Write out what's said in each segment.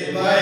Amen.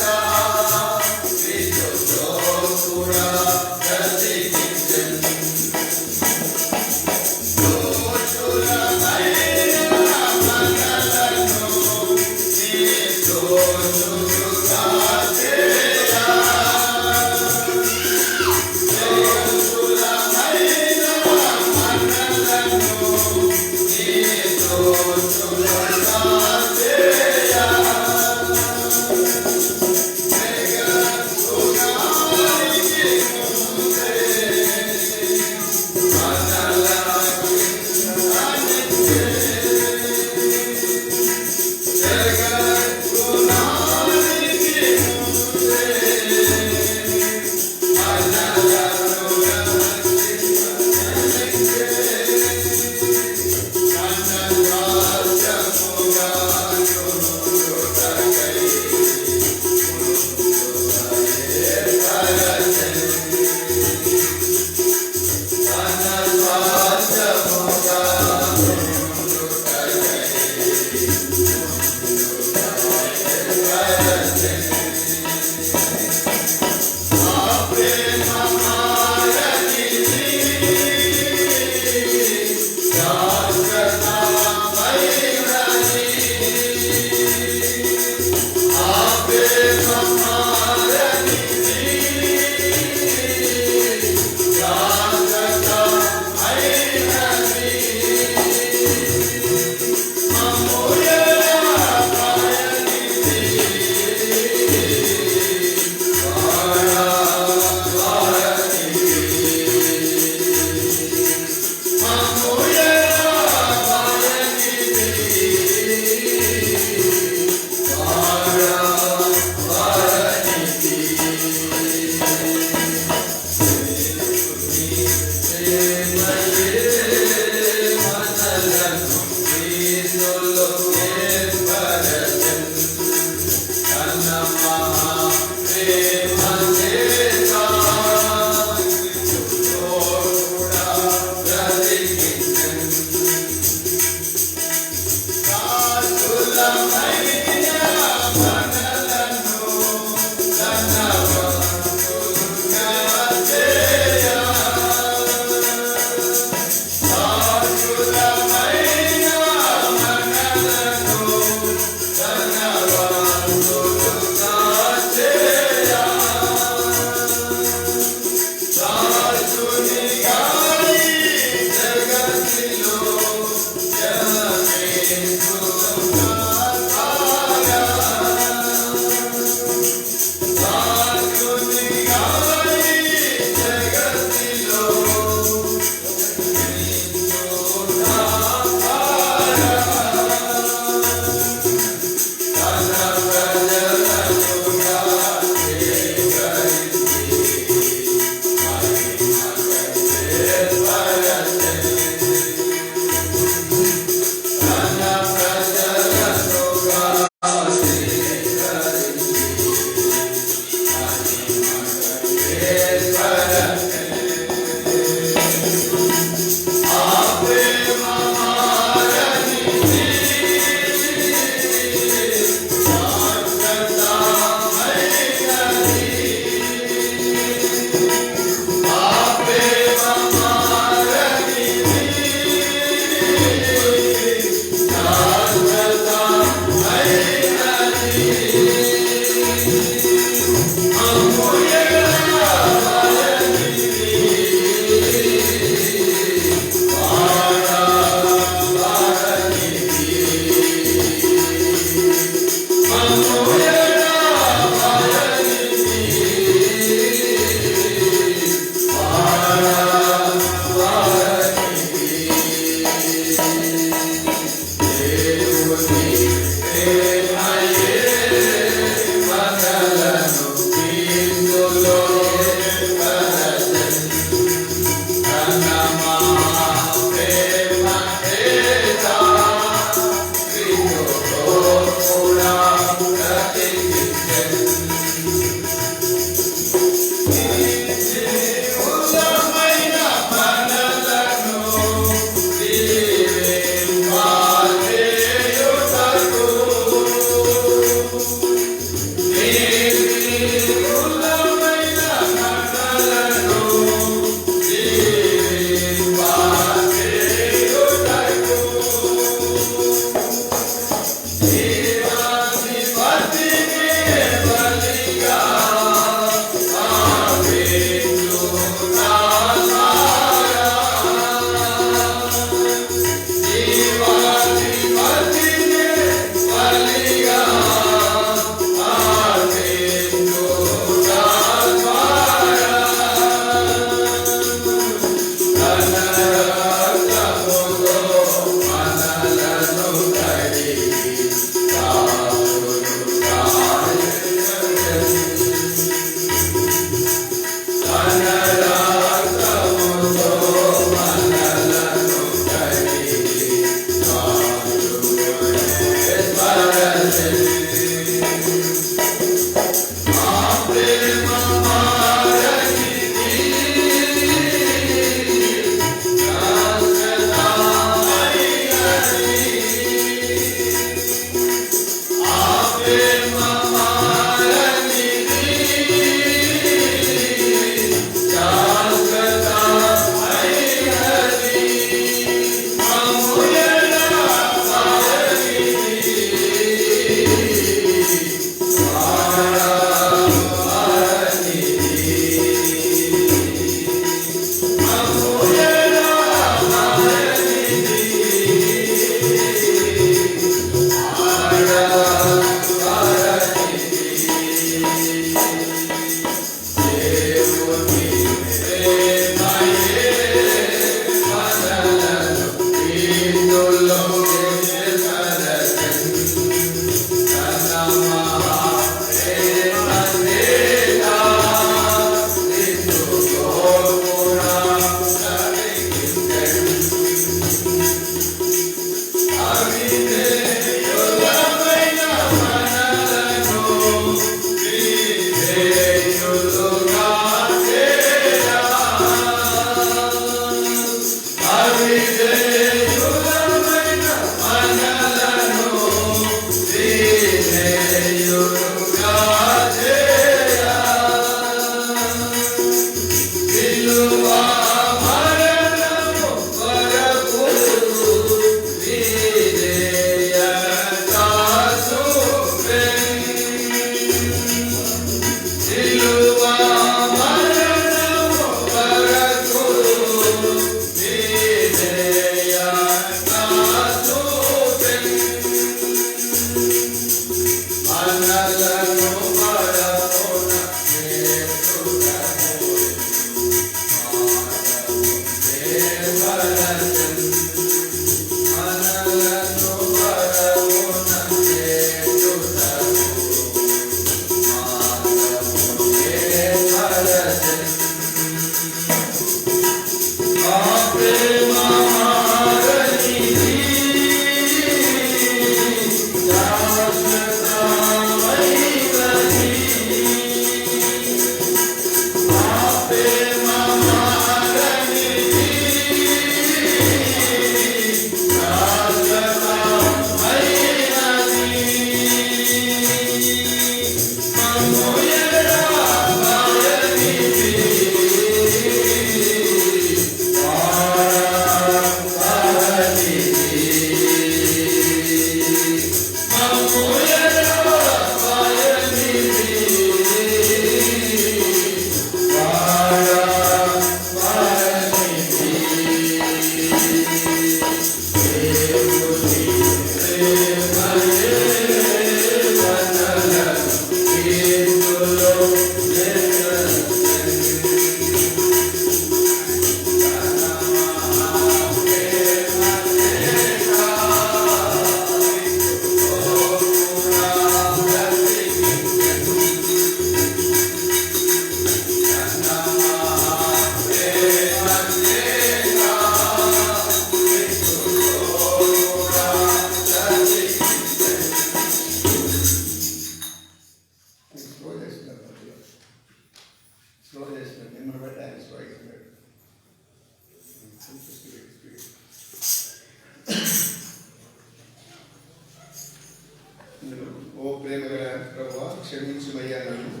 ఓ ప్రేమ గల ప్రభువా క్షమించుమయ్యా, నన్ను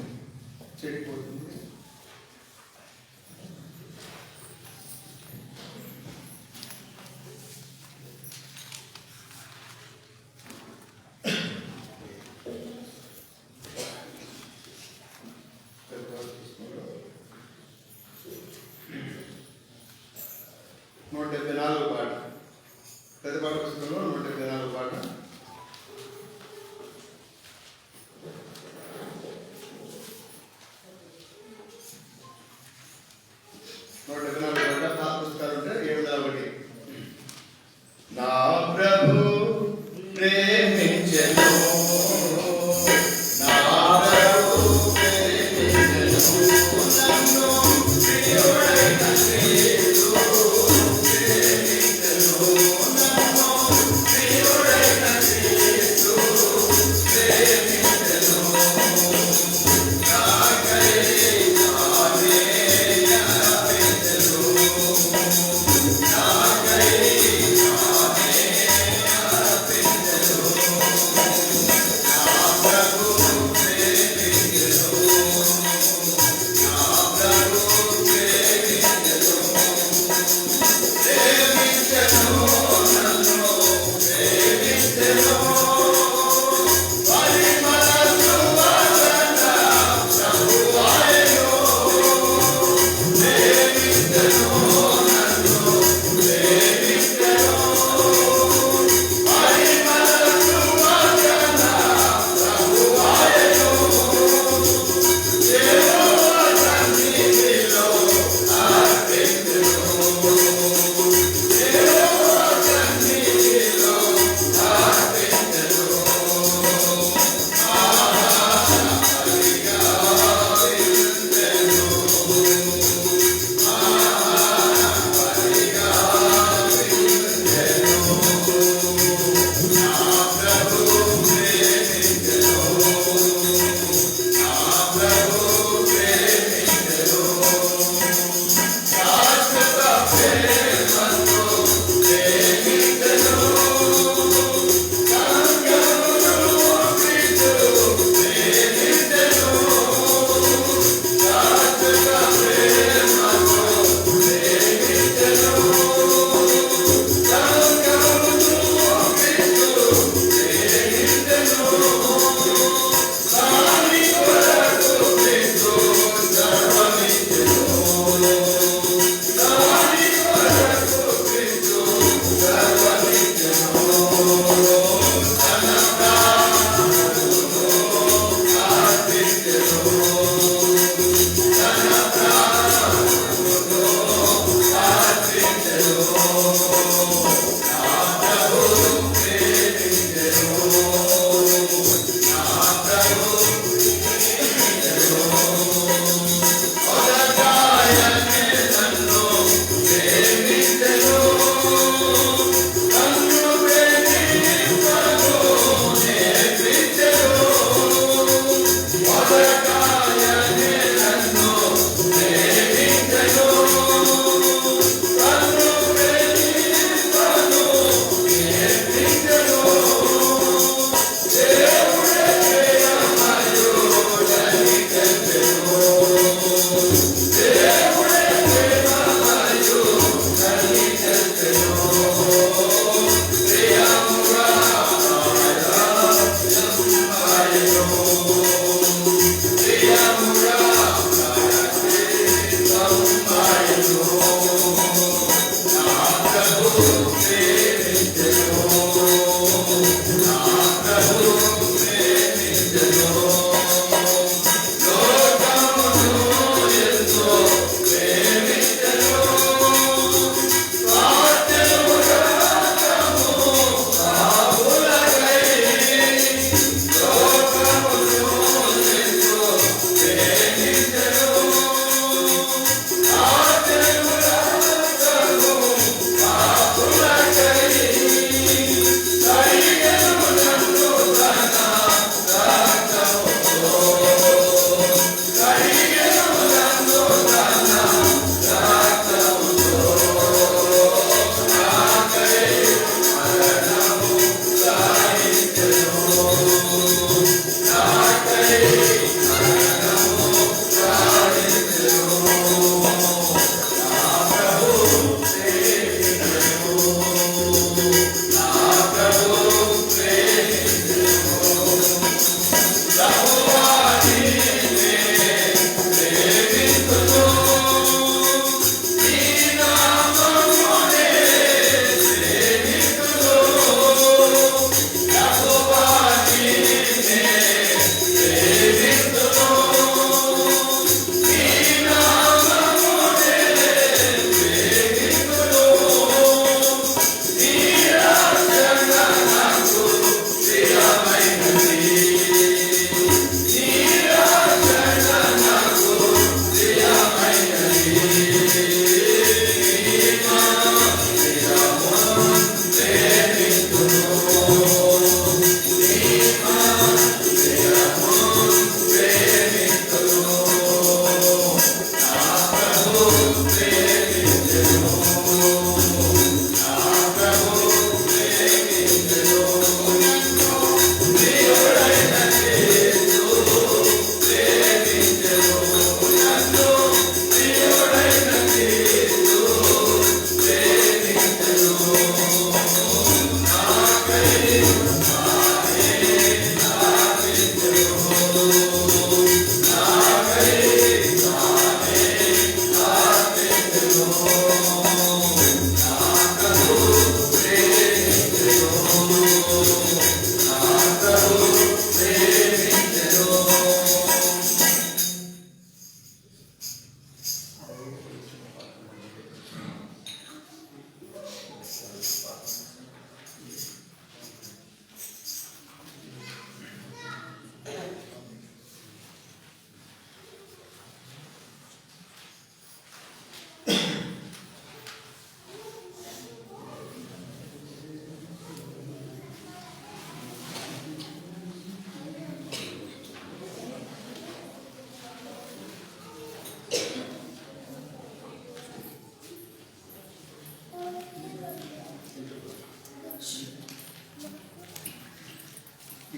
చెడిపోతుంది. నూట 74 పాట, పెద్ద పాట పుస్తకంలో 174 పాట. పాత పుస్తకాలు ఉంటే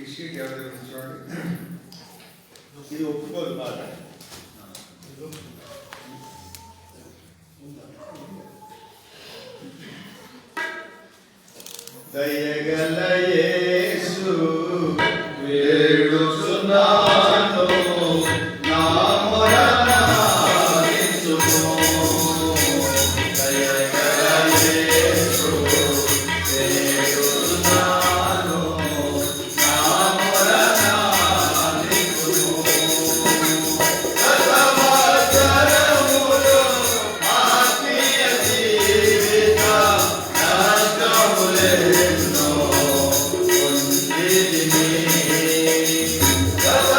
ఈ షీట్ ఎవరి దగ్గర ఉంది చూడండి. ఇది ఒప్పుకోదు పాట. దయగల యేసు వేడుచున్నాను, నా మొర ఆలకించుము. దయగల యేసు వేడుచున్నాను, నా మొర ఆలకించుము. గత సంవత్సరములు ఆత్మీయ జీవిత నష్టములెన్నో పొందితిని. గత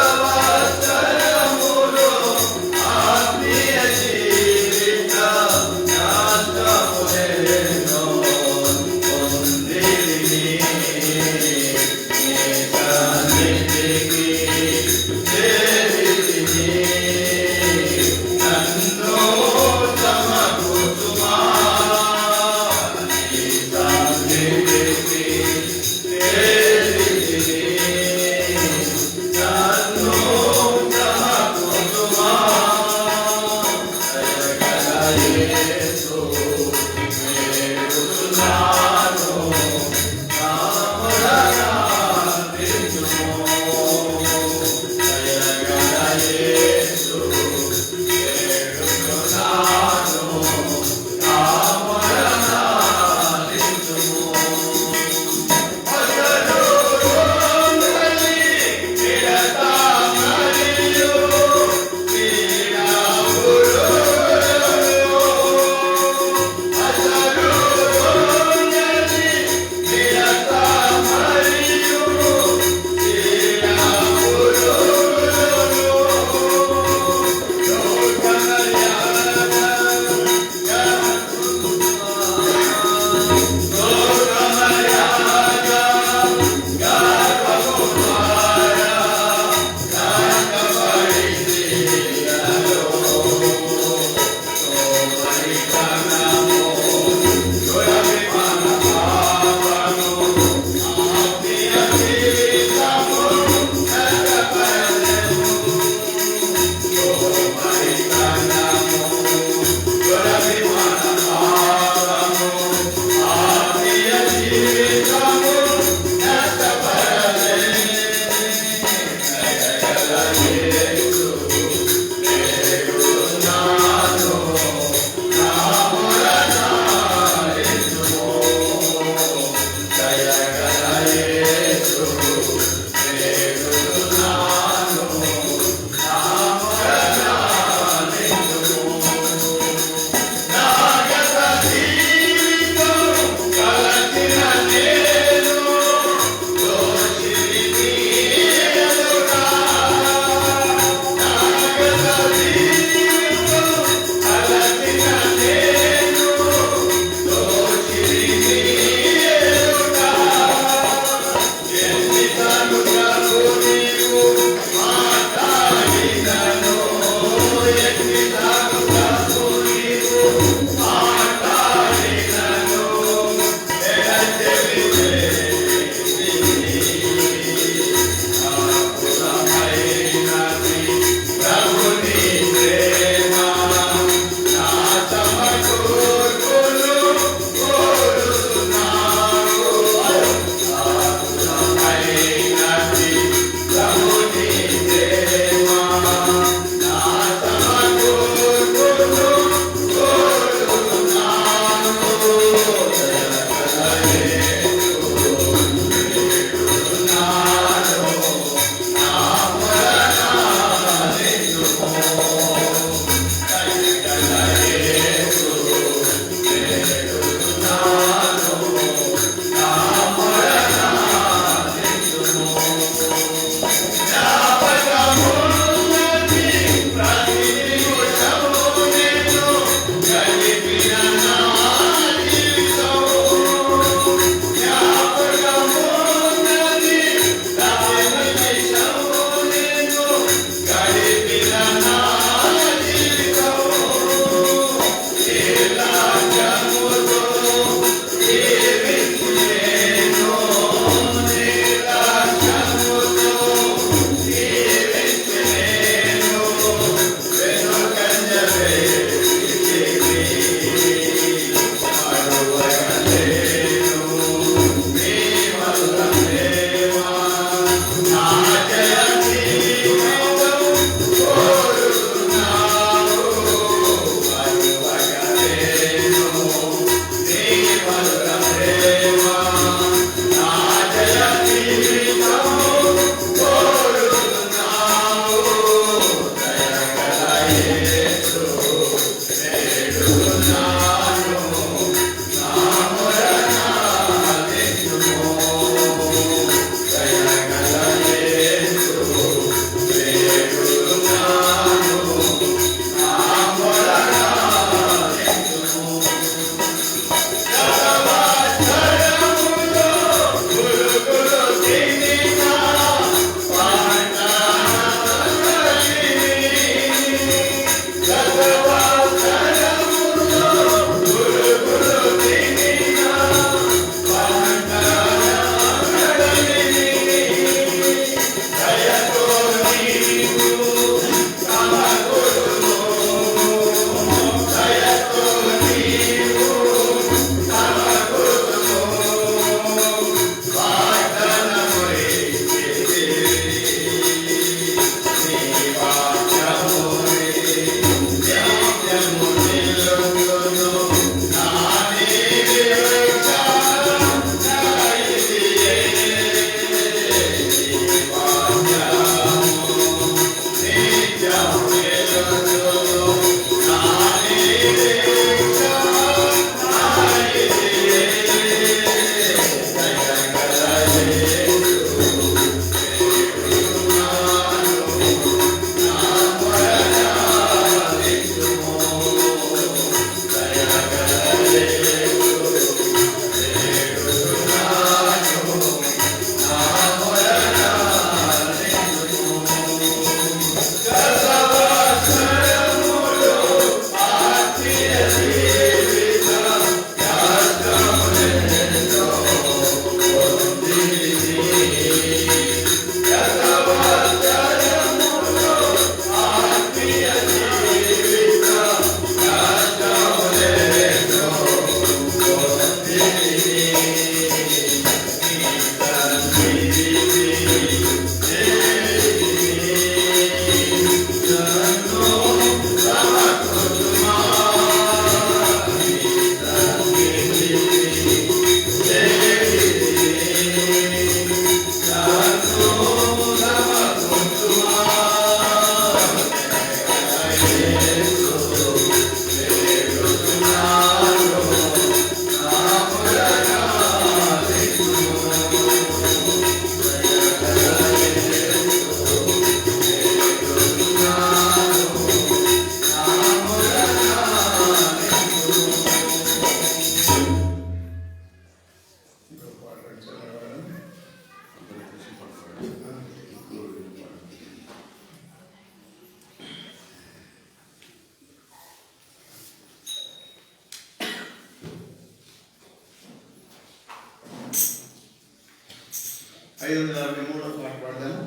543 పాట పాడదాము.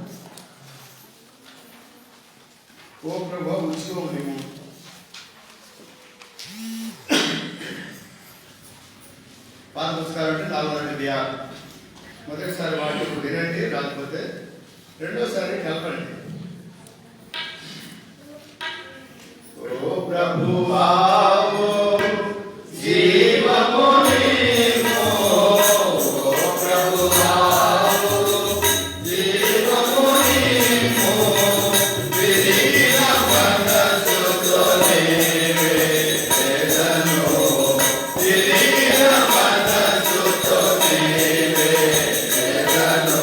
ఓ ప్రభా ఉత్సవం నీవు. పాత పుస్తకాలు అంటే 486. మొదటిసారి వాటి వినండి, రాకపోతే రెండోసారి కలపండి. ఓ ప్రభువా జీవము నీవు, ఓ ప్రభువా జీవము నీవు, విరిగిన మనసుతో నీవే వేదను, విరిగిన మనసుతో నీవే వేదను.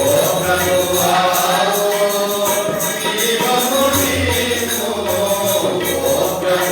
ఓ ప్రభువా జీవము నీవు, ఓ ప్రభువా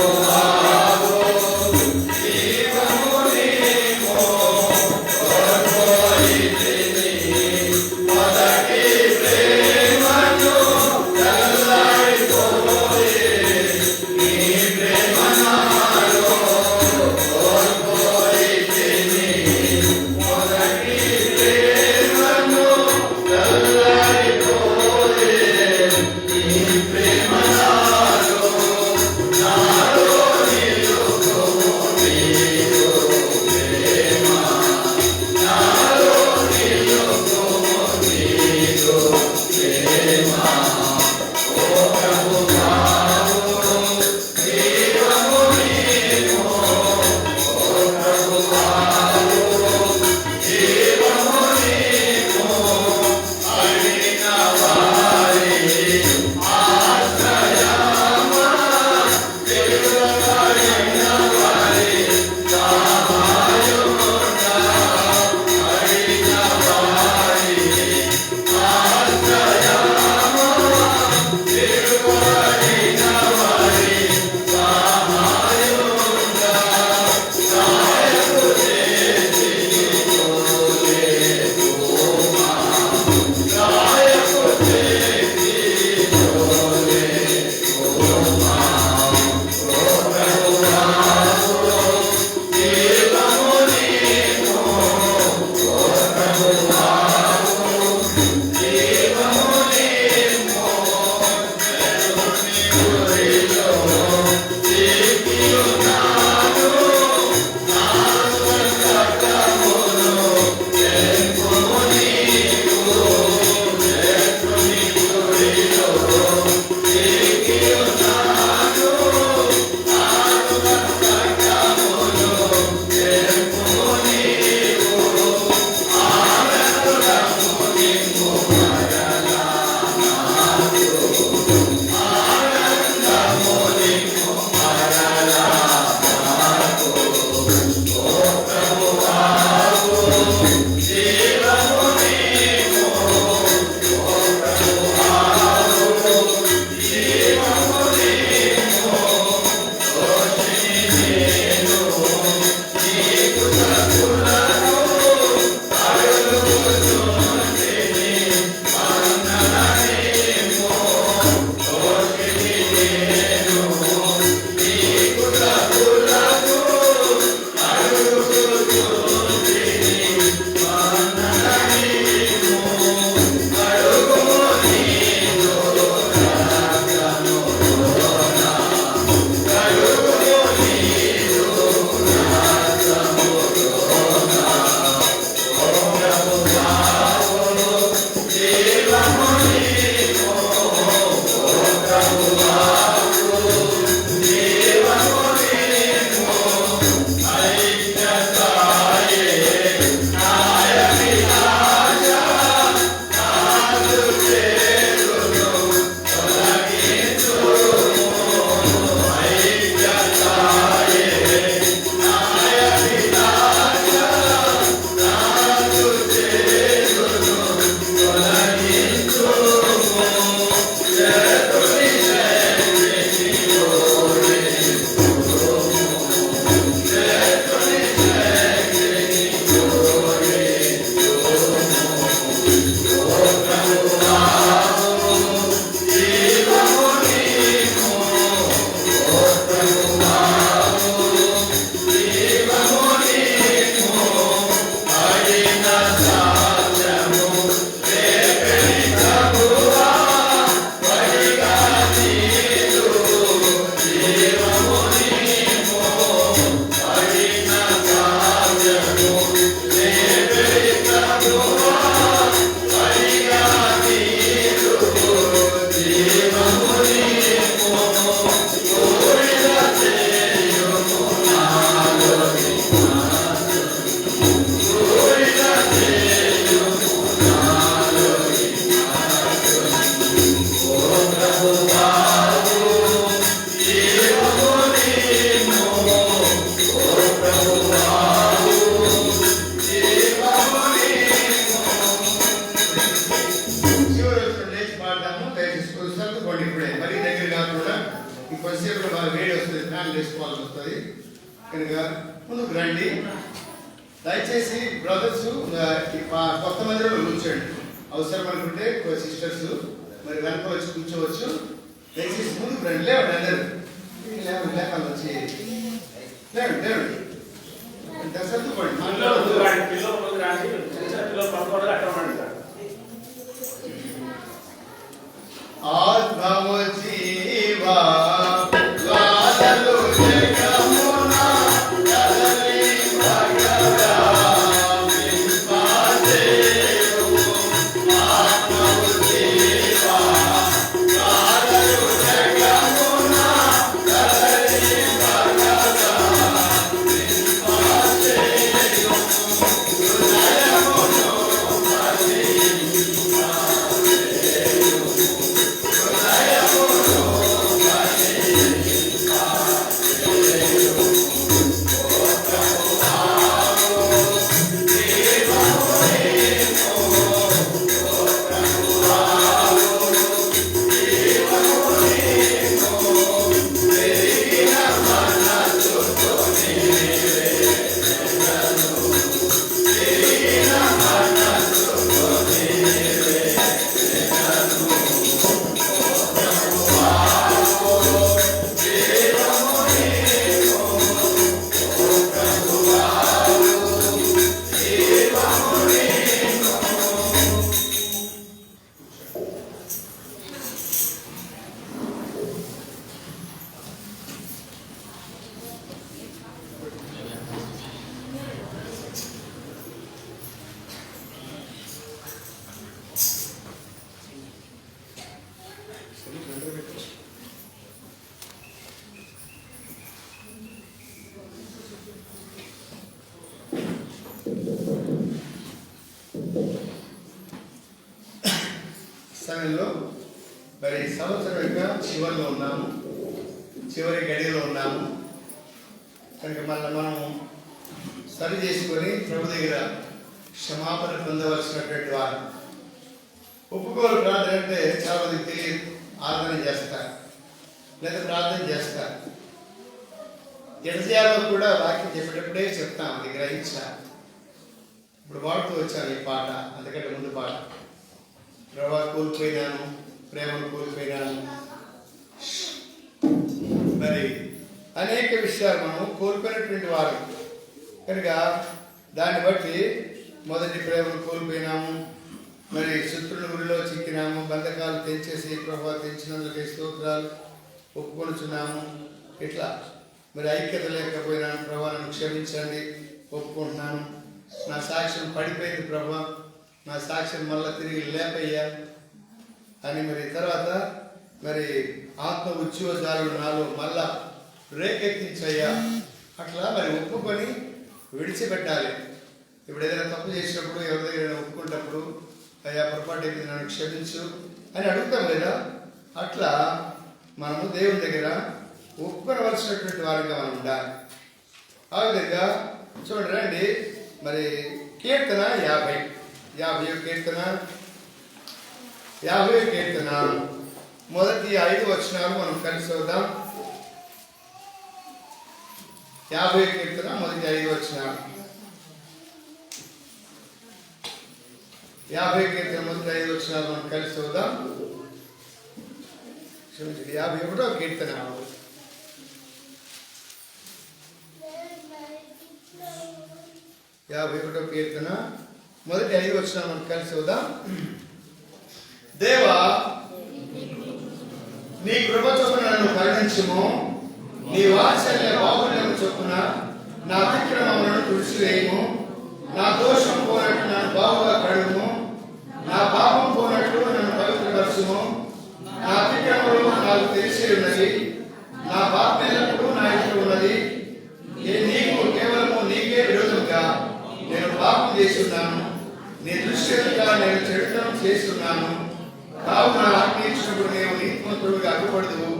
దయచేసి బ్రదర్స్ కొత్త మందిలో కూర్చోండి. అవసరం అనుకుంటే సిస్టర్స్ మరి వెనక వచ్చి కూర్చోవచ్చు. దయచేసి ముందు రండి. లేవండి అందరూ లేకుండా వచ్చి లేవండి లేవండి సర్దుకోండి. ఆత్మము జీవా సమయంలో మరి సంవత్సరం యొక్క చివరిలో ఉన్నాము, చివరి గడిలో ఉన్నాము. కనుక మళ్ళీ మనము సరి చేసుకొని ప్రభు దగ్గర క్షమాపణ పొందవలసినటువంటి వారు. ఒప్పుకోలు ప్రార్థన అంటే చాలా మందికి తెలియదు. ఆరాధన చేస్తారు లేదా ప్రార్థన చేస్తారు. ఎడజాలో కూడా వాక్యం చెప్పేటప్పుడే చెప్తాం, అది గ్రహించాలి. ఇప్పుడు పాడుతూ వచ్చాను ఈ పాట, అందుకంటే ముందు పాట. ప్రభా కోల్పోయినాను, ప్రేమను కోల్పోయినాను. మరి అనేక విషయాలు మనం కోల్పోయినటువంటి వారు కనుక దాన్ని బట్టి మొదటి ప్రేమను కోల్పోయినాము, మరి శత్రుల గురిలో చిక్కినాము, బంధకాలు తెంచేసి ప్రభా తెంచినందుకే స్తోత్రాలు ఒప్పుకొనుచున్నాము. ఇట్లా మరి ఐక్యత లేకపోయినాను, ప్రభా నన్ను క్షమించండి, ఒప్పుకుంటున్నాను. నా సాక్ష్యం పడిపోయింది ప్రభా, నా సాక్ష్యం మళ్ళీ తిరిగి లేపయ్యా అని. మరి తర్వాత మరి ఆత్మ ఉద్యోగాలు నాలో మళ్ళా రేకెత్తించయ్యా. అట్లా మరి ఒప్పుకొని విడిచిపెట్టాలి. ఇప్పుడు ఏదైనా తప్పు చేసినప్పుడు, ఎవరి దగ్గర ఒప్పుకున్నప్పుడు అయ్యా పొరపాటు అయితే నన్ను క్షమించు అని అడుగుతాం లేదా? అట్లా మనము దేవుని దగ్గర ఒప్పుకోవలసినటువంటి వారిగా మనం ఉండాలి. ఆ విధంగా చూడండి రండి. మరి కీర్తన 50 కీర్తన 50 కీర్తన మొదటి 5 వచనాలు మనం కలిసి వద్దాం. 50 కీర్తన మొదటి 5 వచనాలు. 50 కీర్తన మొదటి 5 వచనాలు మనం కలిసి వద్దాం. 51వ కీర్తన 51వ కీర్తన మొదటి 5 వచనాలు మనం కలిసి వద్దాం. దేవా, నీ కృప చొప్పున నన్ను కరుణించుము, నీ వాత్సల్య బాహుళ్యము చొప్పున నా అతిక్రమములను తుడిచివేయము. నా దోషం పోనట్టు నన్ను బాగుగా కడుగుము, నా పాపం పోనట్టు నన్ను పవిత్రపరచుము. నా అతిక్రమములు నాకు తెలిసి ఉన్నది, నా పాపం ఎల్లప్పుడూ నా ఇంట్లో ఉన్నది. నీకు కేవలము నీకే విరోధంగా నేను పాపం చేస్తున్నాను, నీ దృష్టి ఎదుట నేను చెడుతనం చేస్తున్నాను. కావున ఆజ్ఞ ఇచ్చినప్పుడు నేను నీతిమంతుడుగా అగ్గుపడదు,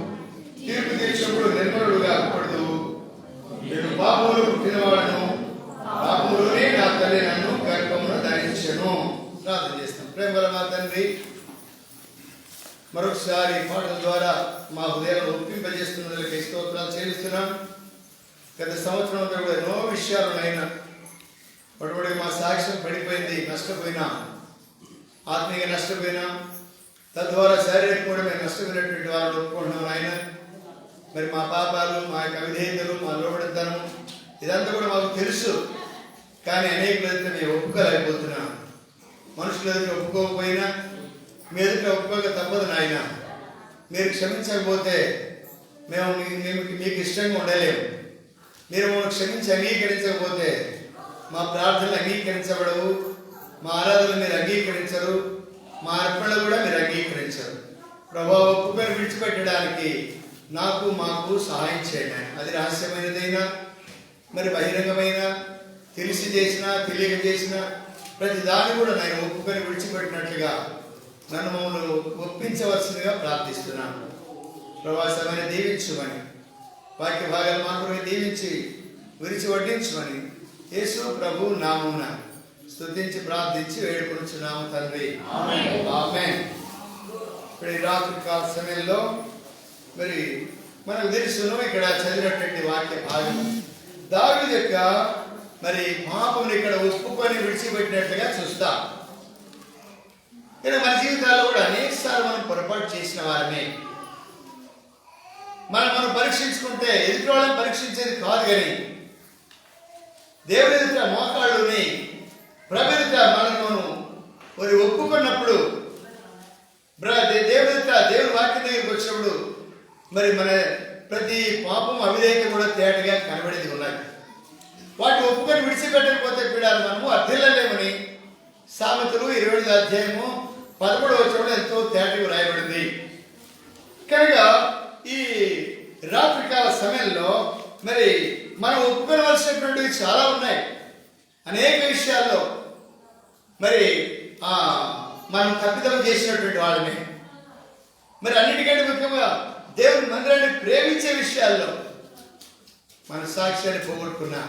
తీర్పు తీర్చినప్పుడు నిర్మలుడుగా అగ్గుపడదు. నేను పాపములు పుట్టినవాడను, పాపములోనే నా తల్లి నన్ను గర్భమును ధరించెను. ప్రార్థన చేస్తాం. ప్రేమగల మా తండ్రి, మరొకసారి పాటల ద్వారా మా హృదయాలను ఒప్పింపజేస్తున్నందుకు స్తోత్రాలు చెల్లిస్తున్నాం. గత సంవత్సరం అంతా కూడా ఎన్నో విషయాలనైనా నష్టపోయినాం, ఆత్మీయంగా నష్టపోయినాం, తద్వారా శారీరక కూడా మేము నష్టపోయినటువంటి వాళ్ళు ఒప్పుకుంటున్నాం ఆయన. మరి మా పాపాలు, మా యొక్క అవిధేయతలు, మా లోబడితనం ఇదంతా కూడా మాకు తెలుసు. కానీ అనేకుల ఎదుట మేము ఒప్పుకోలేకపోతున్నాం. మనుషుల ఎదుట ఒప్పుకోకపోయినా మీ ఎదుట ఒప్పుకోక తప్పదు నాయన. మీరు క్షమించకపోతే మేము మీకు ఇష్టంగా ఉండలేము. మీరు మమ్మల్ని క్షమించి అంగీకరించకపోతే మా ప్రార్థనలు అంగీకరించబడవు, మా ఆరాధనలు మీరు అంగీకరించరు, మా అర్పణలు కూడా మీరు అంగీకరించరు. ప్రభావ ఒప్పుకొని విడిచిపెట్టడానికి మాకు సహాయం చేయండి. అది రహస్యమైనదైనా మరి బహిరంగమైన, తెలిసి చేసినా తెలియక చేసినా ప్రతి దాన్ని కూడా నేను ఒప్పుకొని విడిచిపెట్టినట్లుగా నన్ను మమ్మల్ని ఒప్పించవలసిందిగా ప్రార్థిస్తున్నాను. ప్రవాసమైన దీవించమని, వాక్య భాగాలు మాత్రమే దీవించి విరిచి వడ్డించమని యేసు ప్రభు నామమున స్తుతించి ప్రార్థించి వేడుకొనుచున్నాము తండ్రి, ఆమేన్. ఇప్పుడు ఈ రాత్రి కాల సమయంలో మరి మనకు తెలుసును ఇక్కడ చదివినటువంటి వాక్య భాగం దావీదు యొక్క మరి పాపమును ఇక్కడ ఒప్పుకొని విడిచిపెట్టినట్లుగా చూస్తాం. మన జీవితాల్లో కూడా అనేకసార్లు మనం పొరపాటు చేసిన వారమే. మనం పరీక్షించుకుంటే ఎదుటి వాళ్ళని పరీక్షించేది కాదు, కానీ దేవుని ఎదుట మోకాళ్ళుని ప్రభు ఎదుట మనము మరి ఒప్పుకున్నప్పుడు దేవుని ఎదుట దేవుని వాక్యం దగ్గరికి వచ్చినప్పుడు మరి మన ప్రతి పాపం అవిధేయత కూడా తేటగా కనబడేది ఉన్నాయి. వాటి ఒప్పుకొని విడిచిపెట్టకపోతే పీడాలు మనము అర్థిల్లలేమని సామెతలు 20వ అధ్యాయము 11వ వచనంలో ఎంతో తేటగా రాయబడింది. కనుక ఈ రాత్రికాల సమయంలో మరి మనం ఒప్పుకోవలసినటువంటివి చాలా ఉన్నాయి. అనేక విషయాల్లో మరి మనం తప్పిదం చేసినటువంటి వాళ్ళని, మరి అన్నిటికంటే ముఖ్యంగా దేవుని మందిరాన్ని ప్రేమించే విషయాల్లో మన సాక్ష్యాన్ని పోగొట్టుకున్నాం.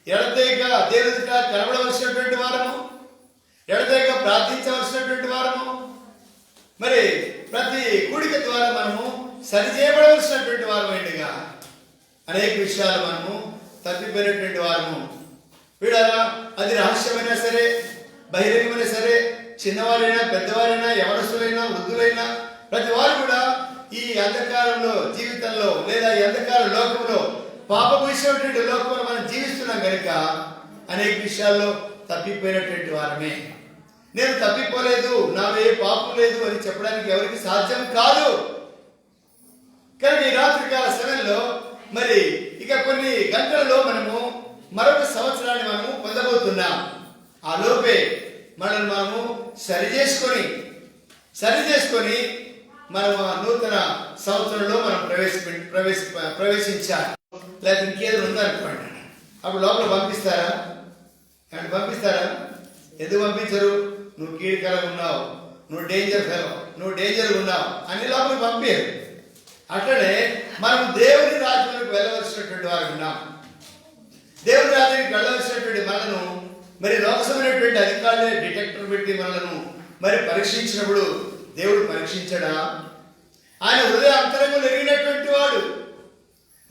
ఎడతెగక దేవుని కనబడవలసినటువంటి వారము, ఎడతెగక ప్రార్థించవలసినటువంటి వారము, మరి ప్రతి కూడిక ద్వారా మనము సరిచేయబడవలసినటువంటి వారమైందిగా అనేక విషయాలు మనము తప్పిపోయినటువంటి వారము. వీడారా అది రహస్యమైనా సరే, బహిరంగమైనా సరే, చిన్నవారైనా పెద్దవారైనా, యవనస్తులైనా వృద్ధులైనా ప్రతి వారు కూడా ఈ అంధకారంలో జీవితంలో లేదా ఈ అంధకార లోకంలో పాపభూషినటువంటి లోకంలో మనం జీవిస్తున్నాం కనుక అనేక విషయాల్లో తప్పిపోయినటువంటి వారమే. నేను తప్పిపోలేదు, నాలో ఏ పాపం లేదు అని చెప్పడానికి ఎవరికి సాధ్యం కాదు. కానీ ఈ రాత్రికాల సమయంలో మరి ఇక కొన్ని గంటలలో మనము మరొక సంవత్సరాన్ని మనము పొందబోతున్నాం. ఆ లోపే మనము సరి చేసుకొని మనం నూతన సంవత్సరంలో మనం ప్రవేశించాలి. లేదా ఇంకేదో ఉందనుకోండి, అప్పుడు లోపల పంపిస్తారా? అంటే పంపిస్తారా? ఎందుకు పంపించరు? నువ్వు కీడుకరంగా ఉన్నావు, నువ్వు డేంజర్ ఉన్నావు అన్ని లోపల పంపారు. అట్లనే మనం దేవుని రాజ్యానికి వెళ్ళవలసినటువంటి వారు ఉన్నాం. దేవుని రాజ్యానికి వెళ్ళవలసినటువంటి మనను మరి లోకసమైనటువంటి అధికారులే డిటెక్టర్ పెట్టి మనలను మరి పరీక్షించినప్పుడు దేవుడు పరీక్షించడా? ఆయన హృదయ అంతరంగంలో ఎరిగినటువంటి వాడు,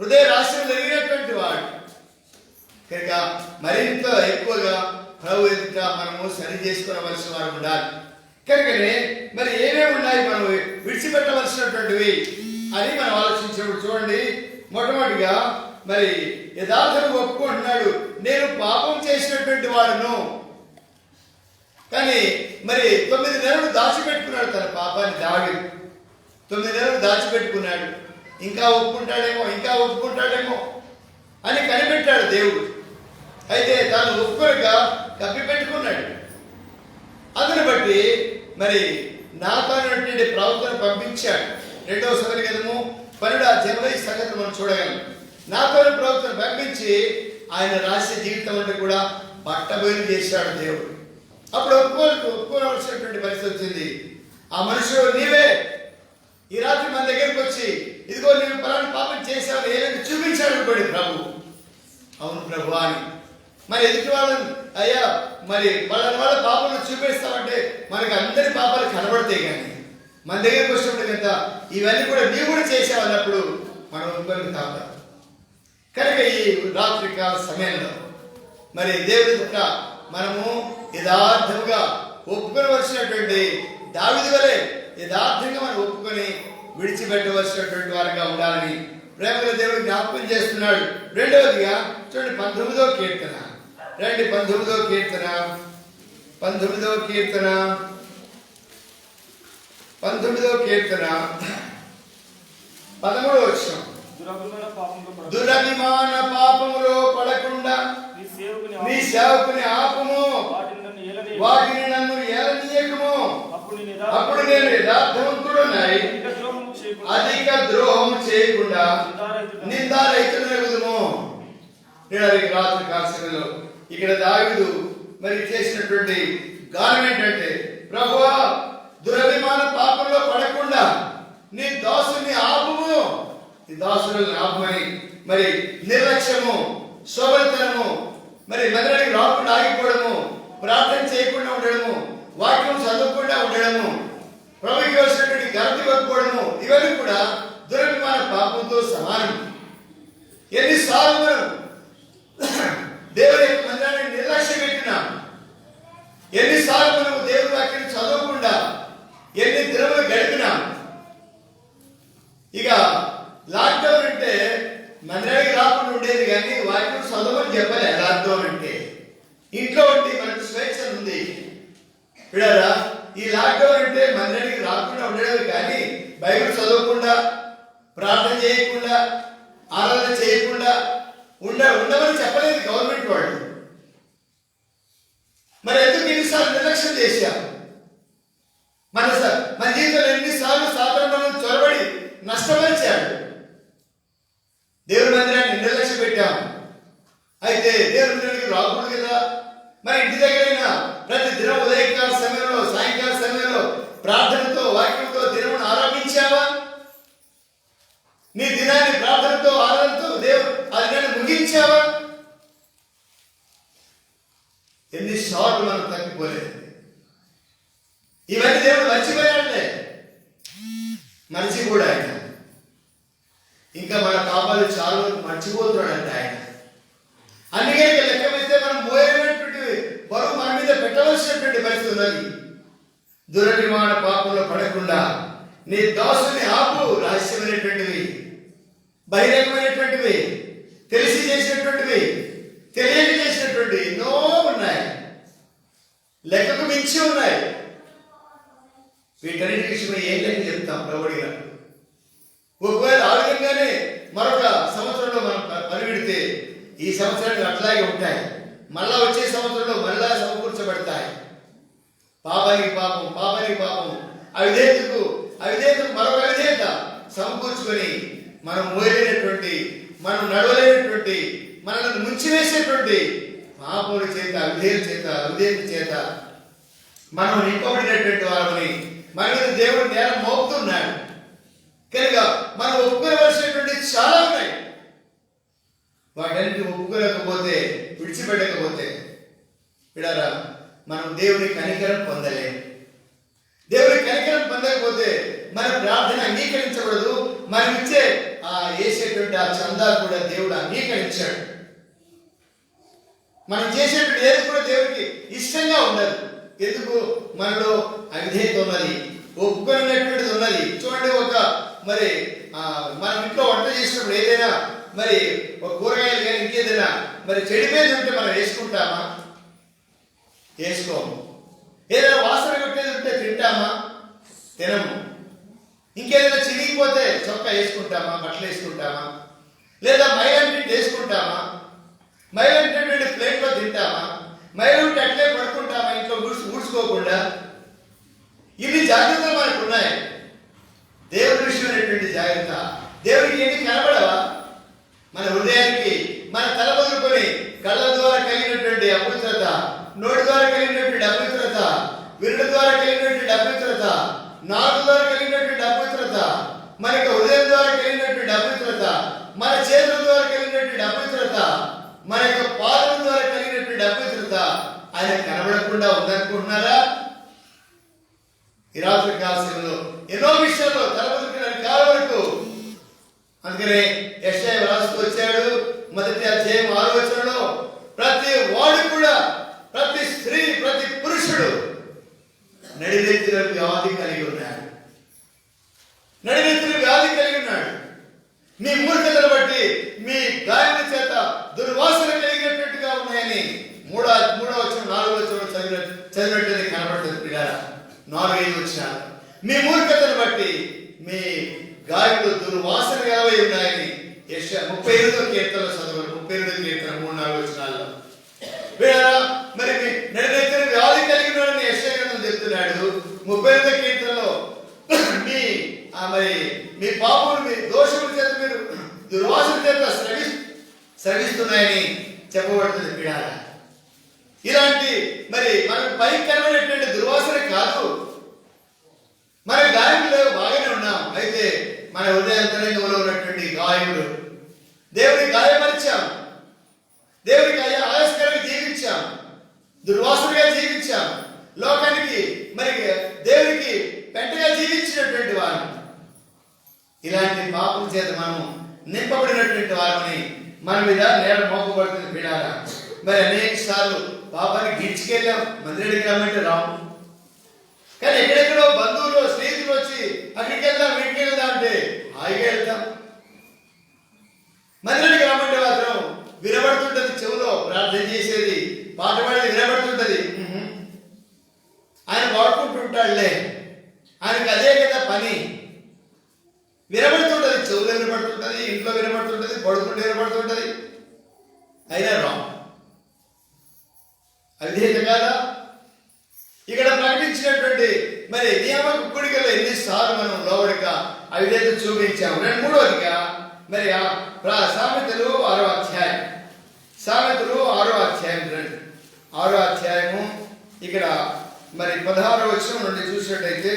హృదయ రహస్యంలో ఎరిగినటువంటి వాడు కనుక మరింత ఎక్కువగా ప్రభు ఎదుట మనము సరి చేసుకోవలసిన వారు ఉండాలి. కనుకనే మరి ఏమేమి ఉన్నాయి మనం విడిచిపెట్టవలసినటువంటివి అని మనం ఆలోచించినప్పుడు చూడండి, మొట్టమొదటిగా మరి యథార్థంగా ఒప్పుకుంటున్నాడు, నేను పాపం చేసినటువంటి వాడును. కానీ మరి 9 నెలలు దాచిపెట్టుకున్నాడు తన పాపాన్ని. దావీదు 9 నెలలు దాచిపెట్టుకున్నాడు. ఇంకా ఒప్పుకుంటాడేమో అని కనిపెట్టాడు దేవుడు. అయితే తాను ఒప్పుకోక కప్పిపెట్టుకున్నాడు. అందుని బట్టి మరి నాతానటువంటి ప్రవక్తను పంపించాడు. 2వ సమయము 12వ అధ్యాయంలో ఈ సంగతి మనం చూడగలం. నాతాను ప్రవక్తను పంపించి ఆయన రహస్య జీవితం అంటే కూడా పట్టబయలు చేశాడు దేవుడు. అప్పుడు ఒప్పుకోవలసినటువంటి పరిస్థితి వచ్చింది. ఆ మనుషుడు నీవే ఈ రాత్రి మన దగ్గరికి వచ్చి ఇదిగో నీవు పలానా పాపం చేశావు ఏదైనా చూపించాడు అనుకోండి ప్రభు. అవును ప్రభు అని మరి ఎదుటి వాళ్ళని అయ్యా మరి వాళ్ళ పాపాలను చూపిస్తామంటే మనకి అందరి పాపాలు కనబడతాయి. కానీ మన దగ్గరికి వచ్చినప్పుడు కదా ఇవన్నీ కూడా నీవు కూడా చేసావు అన్నప్పుడు మనం ఒప్పుకొని తాగుతాం. కనుక ఈ రాత్రికాల సమయంలో మరి దేవుడి యొక్క మనము యథార్థముగా ఒప్పుకొనవలసినటువంటి దావీదు వలె యథార్థంగా మనం ఒప్పుకొని విడిచిపెట్టవలసినటువంటి వారిగా ఉండాలని ప్రేమల దేవుడు జ్ఞాపకం చేస్తున్నాడు. రెండవదిగా చూడండి 19వ కీర్తన, రండి 19వ కీర్తన 13వ వచనం. దురభిమాన పాపములో పడకుండా నీ సేవకుని ఆపుము, వాటిని నన్ను ఏలనీయకుము. అప్పుడు నేను యథార్థవంతుడునై అధిక ద్రోహం చేయకుండా నిందారహితుడనగుదుము. రాత్రి కాల్సంలో ఇక్కడ దావీదు మరి చేసినటువంటి గానం ఏంటంటే, ప్రభువా దురభిమాన పాపంలో పడకుండా నీ దాసుని ఆపుము, నీ దాసులను ఆపమని మరి నిర్లక్ష్యము, సోబరితనము, మరి మందిరానికి రాకుండా ఆగిపోవడము, ప్రార్థన చేయకుండా ఉండడము, వాక్యం చదవకుండా ఉండడము, ప్రభుకి వచ్చినటువంటి ఘనత ఇవ్వకపోవడము, ఇవన్నీ కూడా దురభిమాన పాపంతో సమానం. ఎన్నిసార్లు మనం దేవుని యొక్క మందిరాన్ని నిర్లక్ష్యం పెట్టినా, ఎన్నిసార్లు మనము దేవుని వాక్యాన్ని చదవకుండా ఎన్ని దినములు గడిపినాం. ఇక లాక్డౌన్ అంటే మందిరానికి రాకుండా ఉండేది కానీ వాక్యం చదవని చెప్పలే. లాక్డౌన్ అంటే ఇంట్లో ఉండి మనకు స్వేచ్ఛ ఉంది. విడారా, ఈ లాక్డౌన్ అంటే మందిరానికి రాకుండా ఉండేది కానీ బైబిల్ చదవకుండా, ప్రార్థన చేయకుండా, ఆరాధన చేయకుండా ఉండమని చెప్పలేదు గవర్నమెంట్ వాళ్ళు. మరి ఎందుకు ఎన్నిసార్లు నిర్లక్ష్యం చేశాం? మన జీవితంలో ఎన్నిసార్లు సాధారణ మనం చొరబడి నష్టపరిచాడు. దేవుని మందిరాన్ని నిర్లక్ష్యం పెట్టాం. అయితే దేవుని మందిరానికి రాకూడదు కదా. మరి ఇంటి దగ్గరైనా ప్రతి దినం ఉదయకాల సమయంలో, సాయంకాల సమయంలో ప్రార్థనతో, వాక్యంతో దినమును ఆరంభించావా? నీ దినాన్ని ప్రార్థనతో, ఆరాధనతో ఆ దినాన్ని ముగించావా? ఎన్నిసార్లు మనం తప్పిపోలేదు. ఇవన్నీ దేవుడు మర్చిపోయాడులే, మర్చి కూడా ఆయన ఇంకా మన పాపాలు చాలా మర్చిపోతున్నాడంటే ఆయన. అందుకే లెక్క వేస్తే మనం మోయనటువంటి బరువు మన మీద పెట్టవలసినటువంటి పరిస్థితి ఉన్నది. దురభిమాన పాపంలో పడకుండా నీ దాసుని ఆపు. రహస్యమైనటువంటివి, బహిరంగమైనటువంటివి, తెలిసి చేసినటువంటివి, తెలియక చేసినటువంటి ఎన్నో ఉన్నాయి, లెక్కకు మించి ఉన్నాయి. వీటన్నిటి విషయమై ఏం లెక్క చెప్తాం ప్రభుడిగా. ఒకవేళ ఆ విధంగానే మరొక సంవత్సరంలో మనం పనిపెడితే ఈ సంవత్సరానికి అట్లాగే ఉంటాయి. మళ్ళా వచ్చే సంవత్సరంలో మళ్ళా సమకూర్చబడతాయి. పాపానికి పాపం, పాపానికి పాపం, అవిధేయతకు మరొక అవిధేయత సమకూర్చుకొని మనం మోయలేనటువంటి, మనం నడవలేనటువంటి, మనల్ని ముంచివేసేటువంటి పాపముల చేత, అవిధేయత చేత మనం నింపబడినటువంటి వారిని మన మీద దేవుడు నేరం మోపుతున్నాడు. కనుక మనం ఒప్పుకోవలసినటువంటి చాలా ఉన్నాయి. వాటన్నిటి ఒప్పుకోలేకపోతే, విడిచిపెట్టకపోతే విడారా మనం దేవుని కనికరం పొందలేము. దేవుని కనికరం పొందకపోతే మన ప్రార్థన అంగీకరించబడదు. మనం ఇచ్చే వేసేటువంటి ఆ చందా కూడా దేవుడు అంగీకరించాడు. మనం చేసేటువంటి ఏది కూడా దేవుడికి ఇష్టంగా ఉండదు. ఎందుకు? మనలో అవిధేయత ఉన్నది, ఒప్పుకునేటువంటిది ఉన్నది. చూడండి, మరి మనం ఇంట్లో వంట చేసినప్పుడు ఏదైనా మరి ఒక కూరగాయలు కానీ ఇంకేదైనా మరి చెడిపోయేది ఉంటే మనం వేసుకుంటామా? వేసుకోము. ఏదైనా వాసన కొట్టేది ఉంటే తింటామా? తినము. ఇంకేదైనా చిరిగిపోతే చొక్కా వేసుకుంటామా? బట్టలు వేసుకుంటామా? లేదా మైలంటి వేసుకుంటామా? మైలంటి ప్లేట్లో తింటామా? మైలుంటే అట్లే పడుకుంటామా ఇంట్లో ఊడ్చుకోకుండా? ఇన్ని జాగ్రత్తలు మనకు ఉన్నాయి. దేవుడి విషయమైనటువంటి జాగ్రత్త. దేవుడికి ఏమి కనబడవా? మన హృదయానికి, మన తల మొదలుకొని కళ్ళ ద్వారా కలిగినటువంటి అపవిత్రత, నోటి ద్వారా కలిగినటువంటి అపవిత్రత, విరుడు ద్వారా కలిగినటువంటి అపవిత్రత, నాలుగు ద్వారా కలిగినటువంటి అపవిత్రత, మనకి హృదయం ద్వారా కలిగినటువంటి అపవిత్రత, మన చేతుల ద్వారా కలిగినటువంటి అపవిత్రత, మన యొక్క పాదం ద్వారా కలిగినటువంటి అపవిత్రత ఆయన కనబడకుండా ఉందనుకుంటున్నారా? ఈ రాత్రి కాలంలో ఎన్నో విషయాల్లో తలపొదుకున్న కాలం వరకు. అందుకనే యెషయా రాస్తూ వచ్చాడు, 1వ అధ్యాయం 6వ వచనంలో ప్రతి వాడు కూడా, ప్రతి 3వ వచనం 4వ వచనం చదివినట్లయితే కనబడుతుంది పిల్లారా. 4-5 వచనాలు. మీ మూర్ఖతను బట్టి మీ గాయకులు దుర్వాసన గలవై ఉన్నాయని యెషయా 38వ కీర్తనలో చదవరు. 38వ కీర్తన 3-4 వచనాల్లో పిల్లారా మరి మీ నడినెత్తిన వ్యాధి కలిగిన వాడిని యెషయా గ్రంథం చెప్తున్నాడు. 38వ కీర్తనలో మరి మీ పాపములు మీ దోషముల చేత మీరు దుర్వాసన చేత స్రవిస్తున్నాయని చెప్పబడుతుంది పిల్లారా. ఇలాంటి మరి మనకు పైకి కనబడేటువంటి దుర్వాసన కాదు. మన గాయకులు బాగానే ఉన్నాం, అయితే మన హృదయాంతరంగంలో ఉన్నటువంటి గాయకులు దేవుని గాయపరిచాం, దేవునికి ఆయాస్కరంగా జీవించాం, దుర్వాసనగా జీవించాం, లోకానికి మరి దేవునికి పెంటగా జీవించినటువంటి వారు. ఇలాంటి పాపం చేత మనం నింపబడినటువంటి వారిని మన మీద నేరం మోపబడుతుంది పిల్లారా. మరి అనేక సార్లు పాపాన్ని గిడ్చుకెళ్ళాం, మందిరానికి రమ్మంటే రాము. కానీ ఎక్కడెక్కడో బంధువులు స్నేహితులు వచ్చి అక్కడికి వెళ్దాం వీటికి వెళ్దాం అంటే హాయిగా వెళ్తాం. మందిరానికి రమ్మంటే మాత్రం వినబడుతుంటది, చెవులో ప్రార్థన చేసేది పాట పాడేది వినబడుతుంటది. ఆయన వాడుకుంటుంటాడులే, ఆయనకు అదే కదా పని. వినబడుతుంటది, చెవులో వినబడుతుంటది, ఇంట్లో వినబడుతుంటది, పడుకుంటే వినబడుతుంటది, అయినా రాంగ్. అవిధేయత కాదా? ఇక్కడ ప్రకటించినటువంటి మరి నియామక కూడికలో ఎన్నిసార్లు మనం లోబడిక అవిధేయత చూపించాము. 3వదిగా మరి సామెతలు 6వ అధ్యాయం, సామెతలు 6వ అధ్యాయం, 6వ అధ్యాయము ఇక్కడ మరి 16వ వచనం నుండి చూసినట్టయితే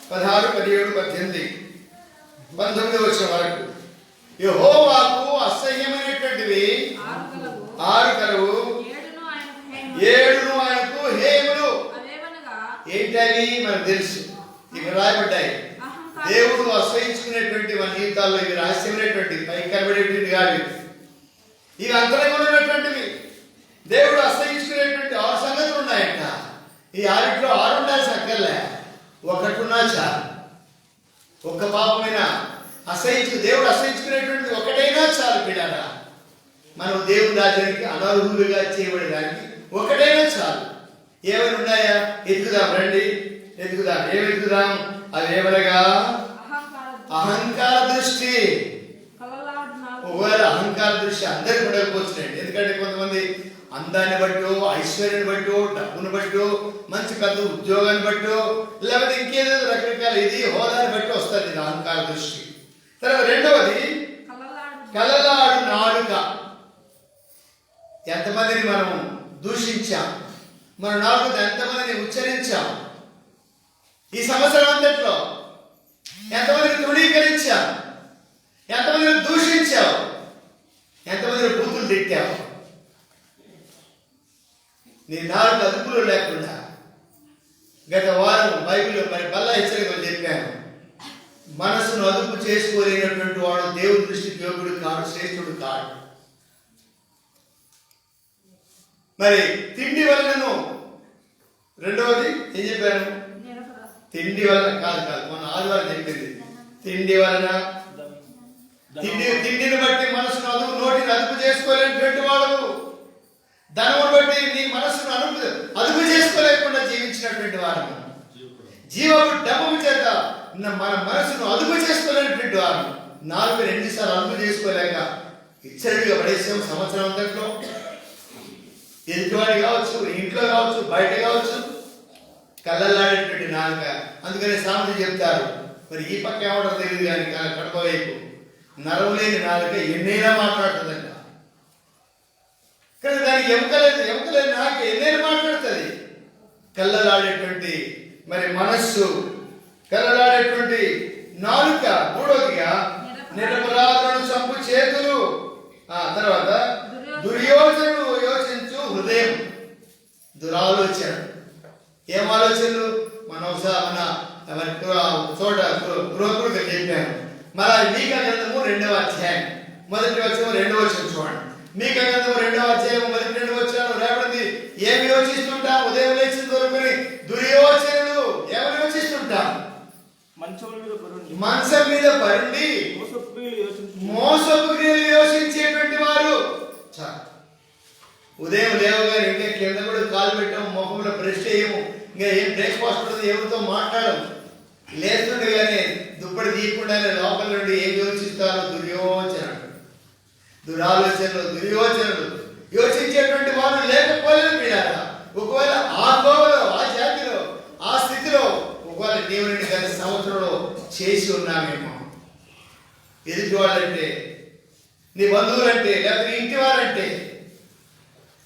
16, 17, 18, 19వ వచనం వరకు యెహోవాకు అసహ్యమైనటువంటివి 6 కలవు, 7 ఆయనకు హేయములు. ఏంటవి మనకు తెలుసు, ఇవి రాయబడ్డాయి. దేవుడు అసహించుకునేటువంటి మన జీవితాల్లో ఇవి రహస్యమైనటువంటి పైకి కనబడేటువంటి కాదు, ఇవి అంతరంగంలో ఉన్నటువంటివి. దేవుడు అసహించుకునేటువంటి 6 సంగతులు ఉన్నాయంట. ఈ 6లో 6 ఉండాల్సి అక్కర్లే, 1 ఉన్నా చాలు. ఒక్క పాపమైన దేవుడు అసహించుకునేటువంటి ఒకటైనా చాలు పిల్లారా. మనం దేవుని రాజ్యానికి అనర్హులుగా చేయబడడానికి ఒకటైనా చాలు. ఏమైనా ఉన్నాయా? ఎదుగుదాం, రండి ఎదుగుదాం. ఏమి ఎదుగుదాం? అవి ఏమనగా అహంకార దృష్టి. ఒకవేళ అహంకార దృష్టి అందరికి ఉండకపోవచ్చునండి. ఎందుకంటే కొంతమంది అందాన్ని బట్టో, ఐశ్వర్యాన్ని బట్టో, డబ్బును బట్టో, మంచి పెద్ద ఉద్యోగాన్ని బట్టో, లేకపోతే ఇంకేదో రకరకాల ఇది హోదాన్ని బట్టి వస్తుంది ఇది అహంకార దృష్టి. తర్వాత 2వది కలలాడు నాలుక. ఎంతమందిని మనం దూషించాం, మన నాలుకతో ఎంతమందిని ఉచ్చరించాం, ఈ సంవత్సరం అంతట్లో ఎంతమందిని తృణీకరించాం, ఎంతమందిని దూషించావు, ఎంతమందిని బూతులు తిట్టావు. నీ నాలుగు అదుపులో లేకుండా గత వారం బైబిల్లో మరి బల్ల హెచ్చరికలు చెప్పాను. మనసును అదుపు చేసుకోలేనటువంటి వాడు దేవుని దృష్టికి యోగుడు కాడు, శ్రేష్ఠుడు కాడు. మరి తిండి వలనను, 2వది ఏం చెప్పాను? తిండి వలన కాదు, మన ఆదివారం చెప్పింది. తిండి వలన, తిండిని బట్టి మనసును నోటిని అదుపు చేసుకోలేనటువంటి వాడు, ధనమును బట్టి నీ మనసును అదుపు చేసుకోలేకుండా జీవించినటువంటి వారు, జీవపు డబ్బు చేత మన మనసును అదుపు చేసుకోలేనటువంటి వారు, 4 సార్లు అదుపు చేసుకోలేక ఇచ్చడిగా పడేసాం సంవత్సరం అంతట్లో. ఎదుటివాడి కావచ్చు, ఇంట్లో కావచ్చు, బయట కావచ్చు, కళ్ళల్లాడేటువంటి నాలుక. అందుకని సామెత చెప్తారు, మరి ఈ పక్క ఏమడం తెలియదు కానీ కడప వైపు నరం లేని నాలుక ఎన్నైనా మాట్లాడుతుందంట. కానీ దానికి ఎముకలేని నాలుక ఎన్నైనా మాట్లాడుతుంది. కళ్ళలాడేటువంటి మరి మనస్సు, కళ్ళలాడేటువంటి నాలుక. 3వదిగా నిరపరాధులను చంపు చేతులు. తర్వాత దుర్యోచనను యోచించు హృదయం. దురాలోచన, ఏం ఆలోచనలు? మన చోట గృహకుడిగా చెప్పాను. మళ్ళా మీకా గ్రంథము 2వ అధ్యాయం 1వ వచనం 2వ వచనం చూడండి. మీకా గ్రంథము 2వ అధ్యాయం 1, 2 వచనాలు రాయబడింది. ఏమి యోచిస్తుంటాం? ఉదయం లేచిన దొరుకుని దుర్యోచనలు. ఏమని యోచిస్తుంటాం? మంచం మీద పరుండి మోసపు క్రియలు యోచించేటువంటి వారు. ఉదయం లేవగానే ఇంకా కింద కూడా కాలు పెట్టాము, ముఖంలో బ్రష్ చేయము, ఇంకా ఏం బ్రేక్ఫాస్ట్ ఉంటుంది, ఎవరితో మాట్లాడము. లేస్తుండగానే దుప్పటి తీయకుండానే లోపల నుండి ఏం యోచిస్తారు? దురాలోచనలు, దుర్యోచనలు యోచించేటువంటి వారు లేకపోలేదు మీరారా. ఒకవేళ ఆ కోవలో, ఆ జాతిలో, ఆ స్థితిలో ఒకవేళ నీవు నుండి గత సంవత్సరంలో చేసి ఉన్నామేమో. ఎదుటి వాళ్ళంటే, నీ బంధువులంటే, లేకపోతే నీ ఇంటి వారంటే,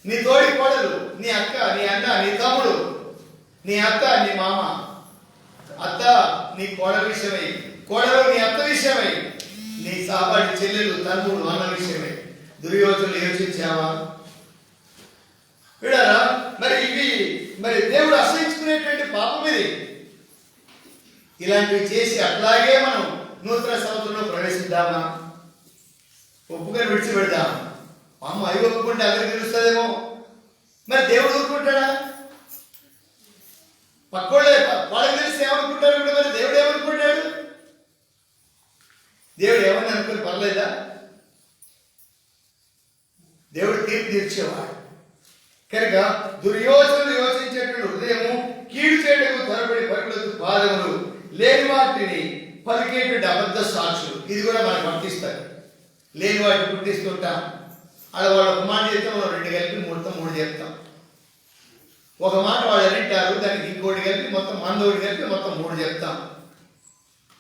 నీ తోడి కోడలు, నీ అక్క, నీ అన్న, నీ తమ్ముడు, నీ అత్త, నీ మామ, అత్త నీ కోడల విషయమై, కోడలు నీ అత్త విషయమై, నీ సహపాఠి చెల్లెలు, తమ్ముడు, అన్న విషయమై దుర్యోచనలు యోచించావా? విడారా, మరి ఇవి మరి దేవుడు అసహించుకునేటువంటి పాపం ఇది. ఇలాంటివి చేసి అట్లాగే మనం నూతన సంవత్సరంలో ప్రవేశిద్దామా? ఒప్పుకొని విడిచిపెడదాం. అమ్మ అవి ఒప్పుకుంటే అందరికి తెలుస్తుందేమో. మరి దేవుడు ఊరుకుంటాడా? పక్కోళ్ళే వాళ్ళకి తెలిసి ఏమనుకుంటారు? మరి దేవుడు ఏమనుకుంటాడు? దేవుడు ఏమని అనుకుని పర్లేదా? దేవుడు తీర్పు తీర్చేవాడు కనుక దుర్యోచనలు యోచించేటువంటి హృదయము, కీడు చేయటకు త్వరపడి పరుగులకు పాదములు, లేని వాటిని పలికేటువంటి అబద్ధ సాక్షులు. ఇది కూడా మనకు వర్తిస్తారు. లేని వాటిని పుట్టిస్తుంటాం. అలా వాళ్ళు ఒక మాట చెప్తాం, మనం రెండు కలిపి మూడు చెప్తాం. ఒక మాట వాళ్ళు అనింటారు, దానికి ఇంకోటి కలిపి మొత్తం మందోటి కలిపి మొత్తం 3 చెప్తాం.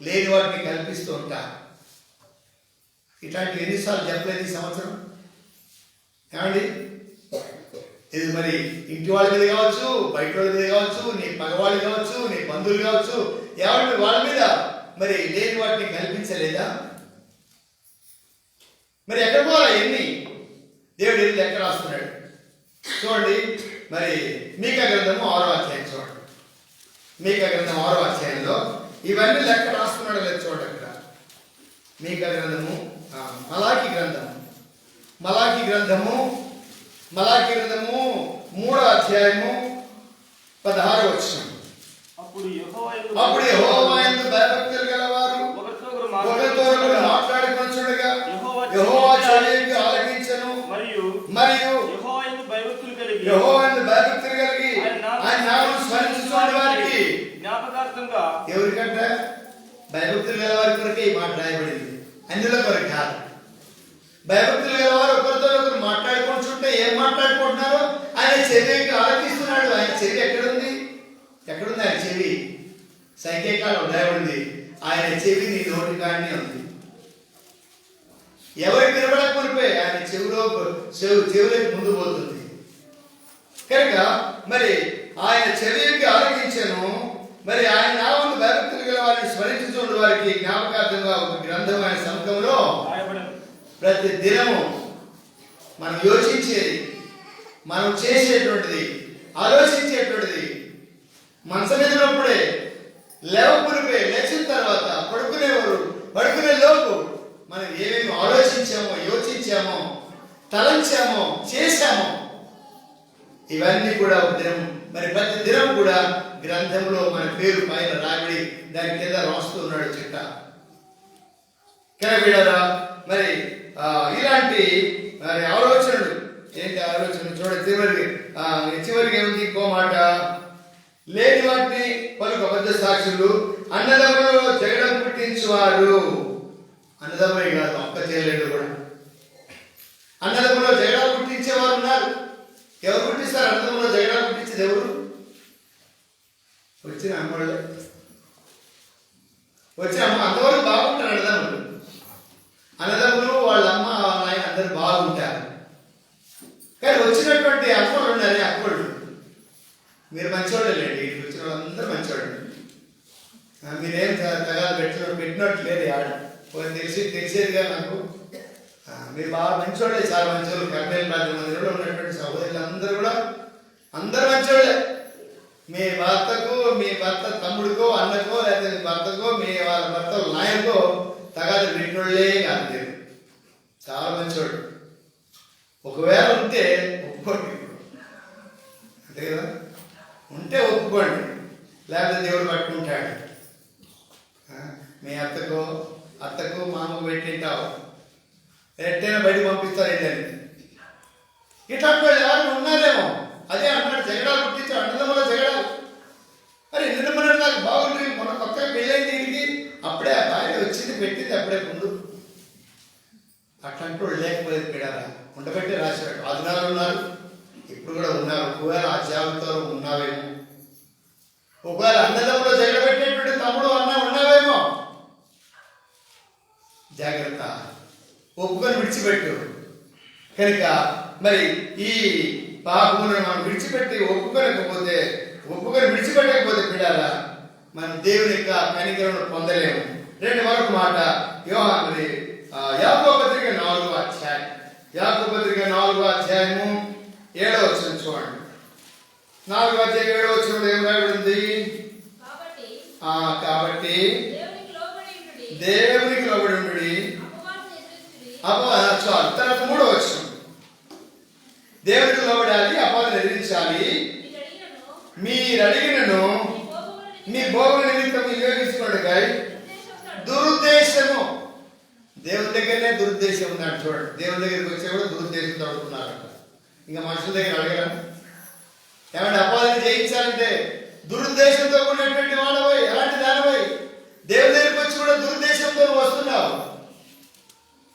లేని వాటిని కల్పిస్తూ ఉంటాం. ఇట్లాంటి ఎన్నిసార్లు చెప్పలేదు ఈ సంవత్సరం? ఏమండి, ఇది మరి ఇంటి వాళ్ళ మీద కావచ్చు, బయట వాళ్ళ మీద కావచ్చు, నీ పగవాళ్ళు కావచ్చు, నీ బంధువులు కావచ్చు, ఎవరి వాళ్ళ మీద మరి లేని వాటిని కల్పించలేదా? మరి ఎక్కడ పోవాలా? ఎన్ని దేవుడు ఎన్ని లెక్క రాస్తున్నాడు చూడండి. మరి మీకా గ్రంథము 6వ అధ్యాయం చూడండి. మీకా గ్రంథం 6వ అధ్యాయంలో ఇవన్నీ లెక్క రాస్తున్నాడు లేదు చూడండి. అక్కడ మీకా గ్రంథము, మలాకి గ్రంథము 3వ అధ్యాయము 16వ వచనం. అప్పుడు యెహోవా యందు భయభక్తులు గలవారు ఒకరితో ఒకరు మాట్లాడుకొనుచుండగా యెహోవా చెవియొగ్గి ఆలకించెను. మరియు యెహోవా యందు భయభక్తులు కలిగి ఆయన నామమును స్మరించుచున్న వారికి జ్ఞాపకార్థంగా. ఎవరికంటే భయభక్తులు గలవారి కొరకే ఈ మాట రాయబడింది, అందులో కొరకు కాదు. భయభక్తులు గలవారు ఒకరితో ఒకరు మాట్లాడుకుంటుంటే ఏం మాట్లాడుకుంటున్నారో ఆయన చెవికి ఆలకిస్తున్నాడు. ఆయన చెవి ఎక్కడుంది? ఆయన చెవి సంఖ్యాకాలం రాయబడింది. ఆయన చెవి నీ నోటి కాడనే ఉంది. ఎవరికి వినబడకపోతే ఆయన చెవులోకి ముందు పోతుంది కనుక మరి ఆయన చెవికి ఆలకించను. మరి ఆయన నామమును భయభక్తులు గల వారిని స్మరించుచుండు వారికి జ్ఞాపకార్థంగా ఒక గ్రంథం ఆయన సముఖంలో ప్రతి దినము మనం యోచించేది, మనం చేసేటువంటిది, ఆలోచించేటువంటిది, మనసు మీద ఉన్నప్పుడే, లేవకునిపై లేచిన తర్వాత, పడుకునే లోపు మనం ఏమేమి ఆలోచించామో, యోచించామో, తలంచామో, చేశామో ఇవన్నీ కూడా ఒక దినం, మరి ప్రతి దినం కూడా గ్రంథంలో మన పేరు పైన రాబడి దాని కింద రాస్తూ ఉన్నాడు చిట్ట. కనబిడరా మరి ఇలాంటి మరి ఆలోచనలు ఏంటి? ఆలోచనలు చూడండి. చివరికి ఏమిటి? ఇంకో మాట, లేని వాటిని పలుకు అబద్ధ సాక్షులు, అన్నదమ్ములలో జగడం పుట్టించువారు. అన్నదమ్ములే కాదు, ఒక్క చేయలేదు కూడా అన్నదమ్ములో జగడాలు పుట్టించేవారు ఉన్నారు. ఎవరు పుట్టిస్తారు? అన్నదమ్ములో జగడాలు పుట్టించేది ఎవరు? వచ్చిన అమ్మలే, వచ్చిన అమ్మ. అంతవరకు బాగుంటారు అన్నదమ్ములు, వాళ్ళ అమ్మ వాళ్ళ ఆయన అందరు బాగుంటారు. కానీ వచ్చినటువంటి అమ్మలు ఉన్నారే, అక్కలు మీరు మంచివాళ్ళు లేండి. ఇటు వచ్చిన వాళ్ళందరూ మంచివాళ్ళు. మీరేం తగాలు పెట్టినట్టు లేదు. ఆడ తెలిసేదిగా నాకు. మీరు బాగా మంచివాళ్ళే, చాలా మంచివాళ్ళు. కర్నూలు మందిరంలో ఉన్నటువంటి సహోదరులు అందరూ మంచివాళ్ళే. మీ భర్త తమ్ముడికో, అన్నకో, లేకపోతే మీ భర్తకో, మీ వాళ్ళ భర్త నాయకో తగాదు పెట్టినోళ్ళే కాదు. దేవుడు చాలా మంచివాడు. ఒకవేళ ఉంటే ఒప్పుకోండి, అంతే కదా. ఉంటే ఒప్పుకోండి, లేకపోతే దేవుడు పట్టుకుంటాడు. మీ అత్తకు మామకు పెట్టింటావు, ఎట్టైనా బయటకు పంపిస్తారు. ఏంటండి ఇట్లాంటి వాళ్ళు ఎవరైనా ఉన్నారేమో. అదే అంటున్నాడు, జగడాలు పుట్టించాడు, అన్నదమ్ముల జగడాలు. మరి నిన్న నాకు బాగుంటుంది, మన కొత్తగా పెళ్ళైంది ఇంటికి, అప్పుడే ఆ భార్య వచ్చింది పెట్టింది అప్పుడే ముందు. అట్లాంటి వాళ్ళు లేకపోలేదు పిడారా, ఉండబెట్టి రాశాడు. ఆదినాలు ఉన్నారు, ఇప్పుడు కూడా ఉన్నారు. ఒకవేళ ఆ జాబితాలో ఉన్నావేమో, ఒకవేళ అన్నదమ్ములో జగడబెట్టేటువంటి తమ్ముడు అన్న ఉన్నావేమో, జాగ్రత్త, ఒప్పుకొని విడిచిపెట్టు. కనుక మరి ఈ పాపములను మనం విడిచిపెట్టి ఒప్పుకొని విడిచిపెట్టకపోతే పిడారా మనం దేవుని యొక్క కనికరమును పొందలేము. మరొక మాట, యాకోబు పత్రిక 4వ అధ్యాయం, యాకోబు పత్రిక 4వ అధ్యాయము 7వ వచనం చూడండి. 4వ అధ్యాయం 7వ వచనంలో ఏం రాయబడింది? కాబట్టి దేవునికి లోబడి ఉండుడి. చాలు. తర్వాత 3వ వచనం, దేవునికి లోబడాలి, అపవాదిని ఎదిరించాలి. మీరు అడిగినను మీ భోగ నిమిత్తం వినియోగించుకోండి. దురుద్దేశము, దేవుని దగ్గరనే దురుద్దేశం ఉన్నాడు. చూడండి, దేవుని దగ్గరికి వచ్చే కూడా దురుద్దేశంతో అడుగుతున్నారంట. ఇంకా మనుషుల దగ్గర అడగరా? ఏమంటే అపవాదిని జయించాలంటే దురుద్దేశంతో ఉన్నటువంటి వాడవై, అలాంటి దానివై దేవుని దగ్గరికి వచ్చి కూడా దురుద్దేశంతో వస్తున్నావు.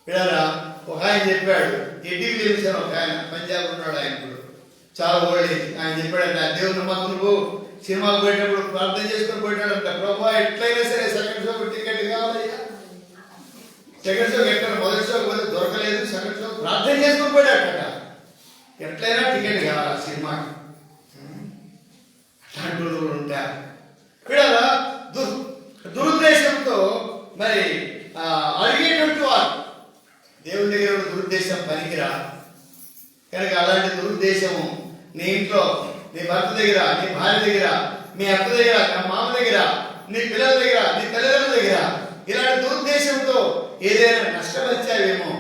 పిల్లరా, ఒక ఆయన చెప్పాడు, ఎడ్డికి తెలిసాను, ఒక ఆయన పంజాబ్ ఉన్నాడు, ఆయన ఇప్పుడు చాలా ఓల్డ్. ఆయన చెప్పాడంట, దేవుని నమ్మకం నువ్వు సినిమాకు పోయేటప్పుడు ప్రార్థన చేసుకొని పోయాడంట, ప్రభా ఎట్లయినా సరే సెకండ్ షోకి టికెట్ కావాలి. సెకండ్ షోకి ఎక్కడ మొదటి షోకి పోతే దొరకలేదు, సెకండ్ షోకి ప్రార్థన చేసుకొని పోయాడట, ఎట్లయినా టికెట్ కావాలి సినిమాకి. అట్లాంటి ఉంటారు. పిల్లరా, దురుద్దేశంతో మరి అడిగేటువంటి వారు దేవుని దగ్గర దురుద్దేశం పనికిరా. కనుక అలాంటి దురుద్దేశము నీ ఇంట్లో, నీ భర్త దగ్గర, నీ భార్య దగ్గర, మీ అత్త దగ్గర, నా మామ దగ్గర, నీ పిల్లల దగ్గర, నీ తల్లిదండ్రుల దగ్గర ఇలాంటి దురుద్దేశంతో ఏదైనా నష్టపరిచావేమో.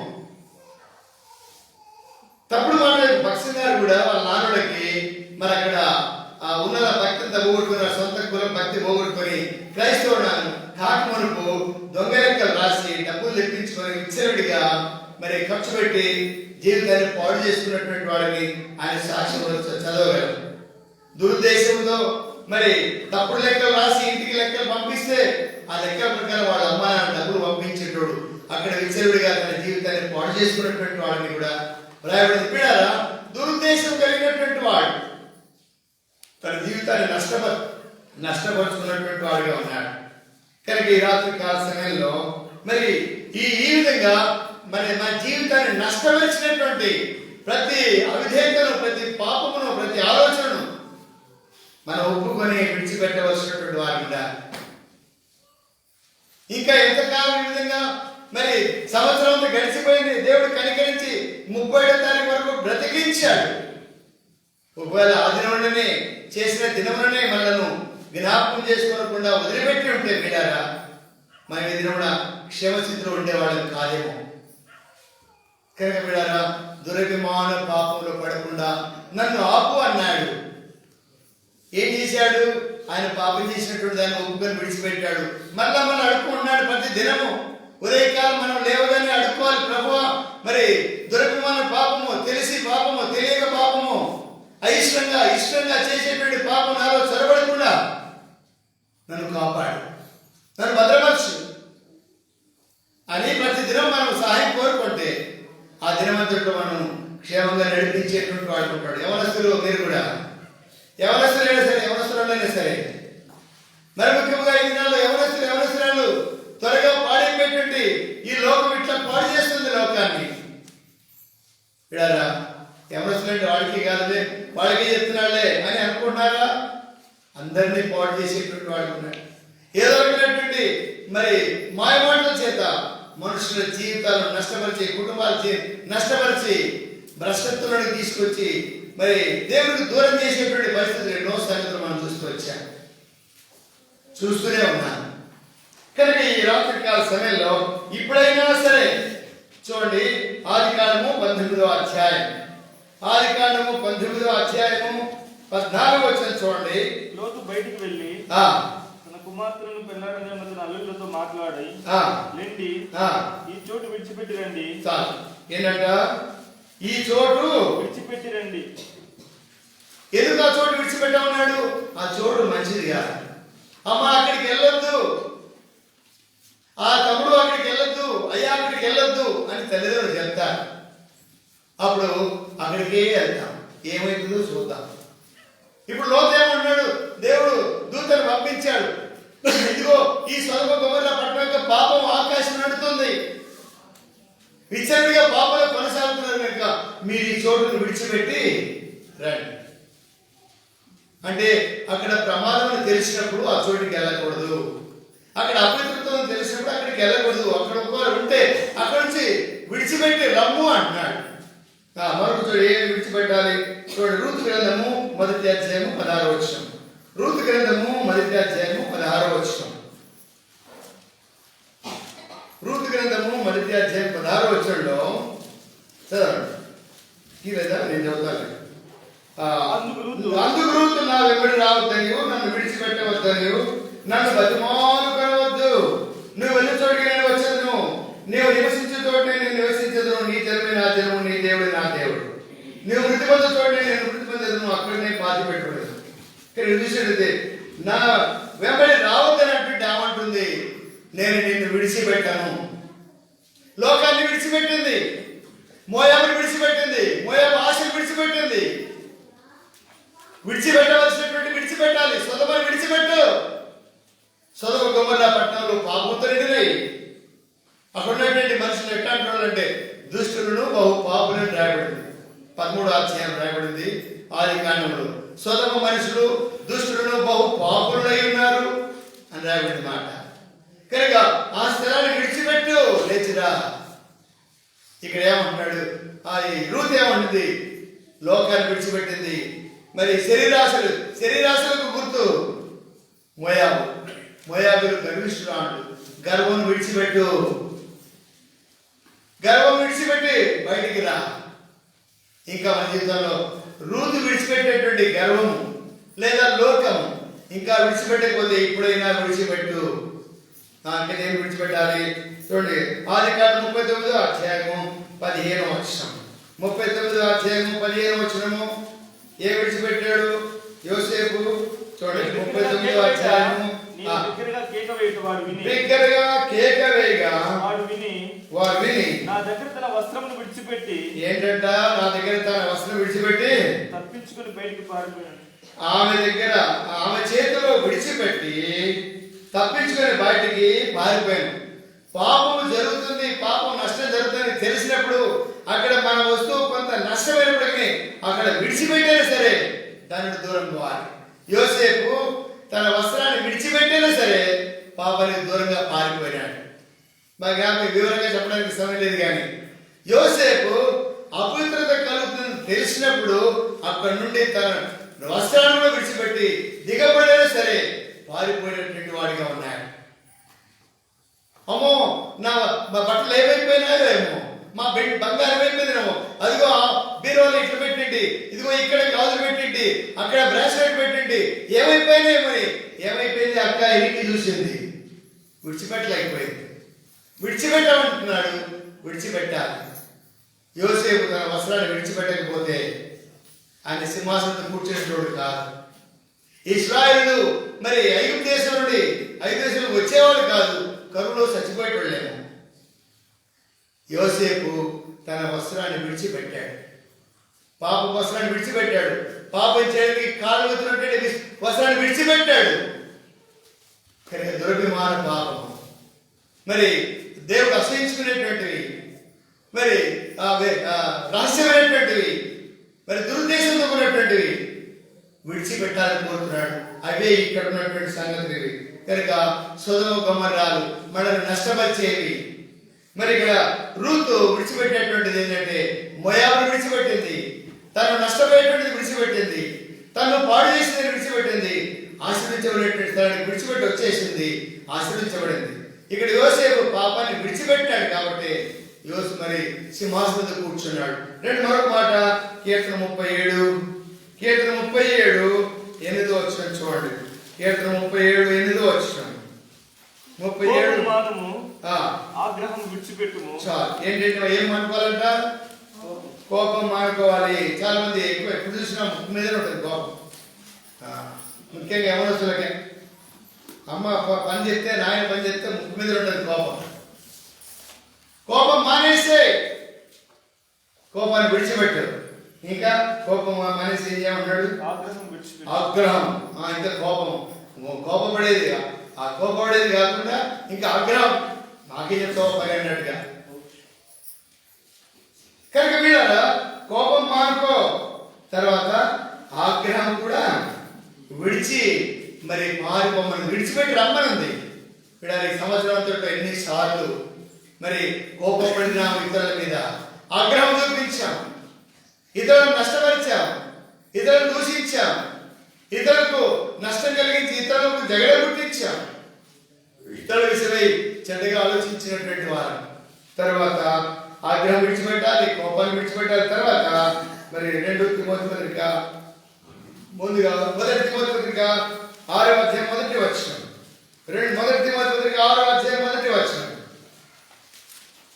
తప్పుడు మాట్లాడే భక్సింగ్ గారు కూడా వాళ్ళ నాన్నలకి మరి అక్కడ ఉన్నత భక్తిని పోగొట్టుకున్నారు, సొంత కుల భక్తి పోగొట్టుకొని క్రైస్తవుడు కాకమునుపు దొంగ లెక్కలు రాసి డబ్బులు తెప్పించుకొని విచ్చలవిడిగా మరి ఖర్చు పెట్టి జీవితాన్ని పాడు చేసుకున్నటువంటి వాడిని ఆయన సాక్ష్యం చదవగలరు. దురుద్దేశంతో మరి తప్పుడు లెక్కలు రాసి ఇంటికి లెక్కలు పంపిస్తే ఆ లెక్కల ప్రకారం వాళ్ళ అమ్మ నాన్న డబ్బులు పంపించేటోడు అక్కడ విచ్చలవిడిగా తన జీవితాన్ని పాడు చేసుకున్నటువంటి వాడిని కూడా రాయబడింది. పిడారా, దురుద్దేశం కలిగినటువంటి వాడు తన జీవితాన్ని నష్టపరుచుకున్నటువంటి వాడుగా ఉన్నాడు. కనుక ఈ రాత్రి కాల సమయంలో మరి ఈ విధంగా మరి మన జీవితాన్ని నష్టపరిచినటువంటి ప్రతి అవిధేయతను, ప్రతి పాపమును, ప్రతి ఆలోచనను మనం ఒప్పుకొని విడిచిపెట్టవలసినటువంటి వారు ఉండాలి. ఇంకా ఎంతకాలం ఈ విధంగా మరి సంవత్సరం గడిచిపోయింది, దేవుడు కనికరించి 30వ తారీఖు వరకు బ్రతికించాడు. ఒకవేళ ఆ దినములనే చేసిన దినములనే మనలను జ్ఞాపకం చేసుకోకుండా వదిలిపెట్టి ఉంటే మీడారా మన ఈ దినమున క్షేమస్థితిలో ఉండేవాళ్ళని కాదేమో. కనుక మీడారా, దురభిమాన పాపంలో పడకుండా నన్ను ఆపు అన్నాడు. ఏం చేశాడు? ఆయన పాపం చేసినటువంటి దాన్ని ఒప్పుకొని విడిచిపెట్టాడు. మళ్ళా అడుక్కున్నాడు ప్రతి దినము. ఉదయకాలం మనం లేవగానే అడుక్కోవాలి, ప్రభువా మరి దురభిమాన పాపము, తెలిసి పాపము, తెలియక పాపము, ఇష్టంగా చేసేటువంటి పాపం నాలో చొరబడకుండా నన్ను కాపాడు, నన్ను భద్రపరచు అని ప్రతి దినం మనం సహాయం కోరుకుంటే ఆ దినమంతట్లో మనం క్షేమంగా నడిపించేటువంటి వాడుకుంటాడు. యవనస్తులు మీరు కూడా, యవనస్తులైనా సరే, యవనస్తులైనా సరే, మరి ముఖ్యంగా ఈ దినాల్లో యవనస్తురాలు త్వరగా పాడైపోయేటువంటి ఈ లోకం ఇట్లా పాడు చేస్తుంది లోకాన్ని. విడారా, యవనస్తులంటే వాడికి కాదులే, వాళ్ళకి చెప్తున్నాడులే అని అనుకుంటున్నారా? అందరినీ పాడు చేసేటువంటి వాడు ఉన్నాడు. ఏదో ఒకటి మరి మాయమాటల చేత మనుషుల జీవితాలను నష్టపరిచి, కుటుంబాలు నష్టపరిచి, భ్రష్టత్వాలను తీసుకొచ్చి మరి దేవుడికి దూరం చేసేటువంటి పరిస్థితులు ఎన్నో సంగతులు మనం చూస్తూనే ఉన్నాం. కనుక ఈ రాత్రికాల సమయంలో ఇప్పుడైనా సరే చూడండి, ఆదికాండము 19వ అధ్యాయం, ఆదికాండము 19వ అధ్యాయము 14వ వచనం చూడండి. లోతు బయటికి వెళ్ళి తన కుమార్తెలను పెళ్ళాడని మధ్య అల్లులతో మాట్లాడి లెండి ఈ చోటు విడిచిపెట్టి రండి. ఏంటంట? ఈ చోటు విడిచిపెట్టి రండి. ఎందుకు ఆ చోటు విడిచిపెట్టమన్నాడు? ఆ చోటు మంచిది కాదు. అమ్మ అక్కడికి వెళ్ళొద్దు, ఆ తమ్ముడు అక్కడికి వెళ్ళొద్దు, అయ్యా అక్కడికి వెళ్ళొద్దు అని తల్లిదండ్రులు చెప్తారు. అప్పుడు అక్కడికే వెళ్తాం, ఏమైతుందో చూద్దాం. ఇప్పుడు లోతు ఏమన్నాడు? దేవుడు దూతను పంపించాడు, ఇదిగో ఈ సొదొమ గొమొర్రా పట్టణం యొక్క పాపం ఆకాశం నడుతుంది, విచ్చలవిడిగా పాపంలో కొనసాగుతున్నారు కనుక మీరు ఈ చోటును విడిచిపెట్టి రండి అంటే, అక్కడ ప్రమాదం తెలిసినప్పుడు ఆ చోటుకి వెళ్ళకూడదు, అక్కడ అపవిత్రత్వం తెలిసినప్పుడు అక్కడికి వెళ్ళకూడదు, అక్కడ ఒకరు ఉంటే అక్కడ నుంచి విడిచిపెట్టి రమ్ము అంటున్నాడు. మరొక చోటు ఏమి విడిచిపెట్టాలి చూడండి. రూతు గ్రంథము 1వ అధ్యాయము 16వ వచనం. రూతు గ్రంథము 1వ అధ్యాయము 16వ వచనం. రూతు గ్రంథము 1వ అధ్యాయం 16వ వచనంలో చదవండి. లేదా నేను చదువుతాను. అందుకు రూతు నా వెంబడి రావద్దనియు, నన్ను విడిచిపెట్టవద్దనియు, నన్ను బతిమాలుకొనవద్దు, నువ్వు వెళ్ళి చోటికి నేను వచ్చేదను, నీవు నివసించే చోటు నేను నివసించదును, నీ జనమే నా జనము, నీ దేవుడు నా దేవుడు, నువ్వు మృతి పొందే చోటు నేను మృతి పొందేదను, అక్కడ నేను పాతి పెట్టుకోలేదు. ఇక్కడ చూసేది నా వెంబడి రావద్దని అంటే ఏమంటుంది? నేను నిన్ను విడిచిపెట్టాను. లోకాన్ని విడిచిపెట్టింది, మోయాబుని విడిచిపెట్టింది, మోయాబు ఆశలు విడిచిపెట్టింది. విడిచిపెట్టవలసినటువంటి విడిచిపెట్టాలి. సొదొమను విడిచిపెట్టు. సొదొమ గొమొర్రా పట్టణంలో పాపంతో నిండినాయి. అక్కడ ఉన్నటువంటి మనుషులు ఎట్లాంటి వాళ్ళు అంటే దుష్టులను బహు పాపులను రాయబడింది. 13వ అధ్యాయం రాయబడింది ఆది కాండంలో. సొదొమ మనుషులు దుష్టులను బహు పాపులై ఉన్నారు అని రాయబడింది మాట. కనుక ఆ స్థలాన్ని విడిచిపెట్టు, లేచిరా. ఇక్కడ ఏమంటున్నాడు? ఈ రూతు ఏమంటుంది? లోకాన్ని విడిచిపెట్టింది. మరి శరీరాశలకు గుర్తు మోయాబు. మోయాబులు గర్విష్ఠురాండు. గర్వం విడిచిపెట్టు, గర్వం విడిచిపెట్టి బయటికి రా. ఇంకా మన జీవితంలో రూతు విడిచిపెట్టేటువంటి గర్వం లేదా లోకం ఇంకా విడిచిపెట్టకపోతే ఇప్పుడైనా విడిచిపెట్టు. అంటే నేను విడిచిపెట్టాలి. చూడండి ఆది కాండం 39వ అధ్యాయము 15వ వచనం. 39వ అధ్యాయము 15వ వచనము. ఏ విడిచిపెట్టాడు యోసేపు? చూడండి 39వ అధ్యాయము. బిగ్గరగా కేక వేయగా వారు విని నా దగ్గర తన వస్త్రమును విడిచిపెట్టి, ఏంటంట? నా దగ్గర తన వస్త్రం విడిచిపెట్టి తప్పించుకుని బయటికి పారిపోయాడు. ఆమె చేతిలో విడిచిపెట్టి తప్పించుకొని బయటికి పారిపోయాను. పాపం జరుగుతుంది, పాపం నష్టం జరుగుతుంది తెలిసినప్పుడు అక్కడ మన వస్తువు కొంత నష్టమైనప్పటికీ అక్కడ విడిచిపెట్టైనా సరే దానికి దూరం పోవాలి. యోసేపు తన వస్త్రాన్ని విడిచిపెట్టైనా సరే పాపానికి దూరంగా పారిపోయినాడు. మాకు వివరంగా చెప్పడానికి సమయం లేదు, కానీ యోసేపు అపవిత్రత కలుగుతుందని తెలిసినప్పుడు అక్కడి నుండి తన వస్త్రాలను విడిచిపెట్టి దిగబడైనా సరే పారిపోయినటువంటి వాడిగా ఉన్నాడు. అమ్మో మా బట్టలు ఏమైపోయినాయో ఏమో, మా బంగారం ఏమైపోయిందేమో, అదిగో బీరోలు ఇట్లా పెట్టిండి, ఇదిగో ఇక్కడ గాజులు పెట్టిండి, అక్కడ బ్రాస్లెట్ పెట్టిండి, ఏమైపోయినాయి మరి? ఏమైపోయింది? అక్క ఎనికి చూసింది, విడిచిపెట్టలేకపోయింది. విడిచిపెట్టామంటున్నాడు, విడిచిపెట్టాలి. యోసేపు తన వస్త్రాన్ని విడిచిపెట్టకపోతే ఆయన సింహాసనంతో కూర్చునేటోడు కాదు. ఇశ్రాయేలు మరి ఐగుప్తు దేశం నుండి వచ్చేవాడు కాదు, కరువులో చచ్చిపోయేటోళ్ళేమో. యోసేపు తన వస్త్రాన్ని విడిచిపెట్టాడు, పాప వస్త్రాన్ని విడిచిపెట్టాడు, పాపం చేయడానికి కాలు వచ్చినటువంటి వస్త్రాన్ని విడిచిపెట్టాడు. కనుక దురభిమాన పాపం, మరి దేవుడు అసహించుకునేటువంటివి, మరి రహస్యమైనటువంటివి, మరి దురుద్దేశంతో ఉన్నటువంటివి విడిచిపెట్టాలని కోరుతున్నాడు. అవే ఇక్కడ ఉన్నటువంటి సంగతులు. కనుక సొదొమ గొమొర్రాలు మనల్ని నష్టపరిచేవి. మరి ఇక్కడ రూతు విడిచిపెట్టేటువంటిది ఏంటంటే మోయాబును విడిచిపెట్టింది, తను నష్టపోయేటువంటిది విడిచిపెట్టింది, తను పాడు చేసింది విడిచిపెట్టింది, ఆశ్రయించబడేటువంటి స్థలాన్ని విడిచిపెట్టి వచ్చేసింది, ఆశ్రయించబడింది. ఇక్కడ యోసేపు పాపాన్ని విడిచిపెట్టాడు కాబట్టి యోసేపు మరి సింహాసనంతో కూర్చున్నాడు. మరొక మాట కీర్తన 37 8వ వచనం చూడండి. కీర్తన 37 8వ వచనం. 37 ఆగ్రహం విడిచిపెట్టుము. ఏంటంటే ఏం అనుకోవాలంట? కోపం మానుకోవాలి. చాలా మంది ఎప్పుడు చూసినా ముక్కు మీదనే ఉంటుంది కోపం. ముఖ్యంగా యవనస్తులకే అమ్మ పని చెప్తే నాయన పని చెప్తే ముక్కు మీద ఉంటుంది కోపం. కోపం మానేస్తే కోపాన్ని విడిచిపెట్టు. ఇంకా కోపం మానేసి ఏం చేయమంటాడు? ఆగ్రహం. ఇంకా కోపపడేది, ఆ కోపపడేది కాకుండా ఇంకా ఆగ్రహం. నాకే చెప్తావు పని అన్నట్టుగా. కనుక వీళ్ళ కోపం మానుకో, తర్వాత ఆగ్రహం కూడా విడిచి మరి మారిపోమని విడిచిపెట్టి రమ్మనుంది. వీళ్ళకి సంవత్సరంతో ఎన్నిసార్లు మరి కోపపడినాము, ఇతరుల మీద ఆగ్రహం చూపించాం, ఇతరులను నష్టపరిచాం, ఇతరులను దూషించాం, ఇతరులకు నష్టం కలిగించి ఇతరులకు జగడ పుట్టించాం, ఇతరుల విషయమై చెడ్డగా ఆలోచించినటువంటి వారు. తర్వాత ఆగ్రహం విడిచిపెట్టాలి, కోపాన్ని విడిచిపెట్టాలి. తర్వాత మరి 2 తిమోతి పత్రిక, ముందుగా 1 తిమోతి పత్రిక 6వ అధ్యాయం 1వ వచనం. 1 తిమోతి పత్రిక 6వ అధ్యాయం 1వ వచనం.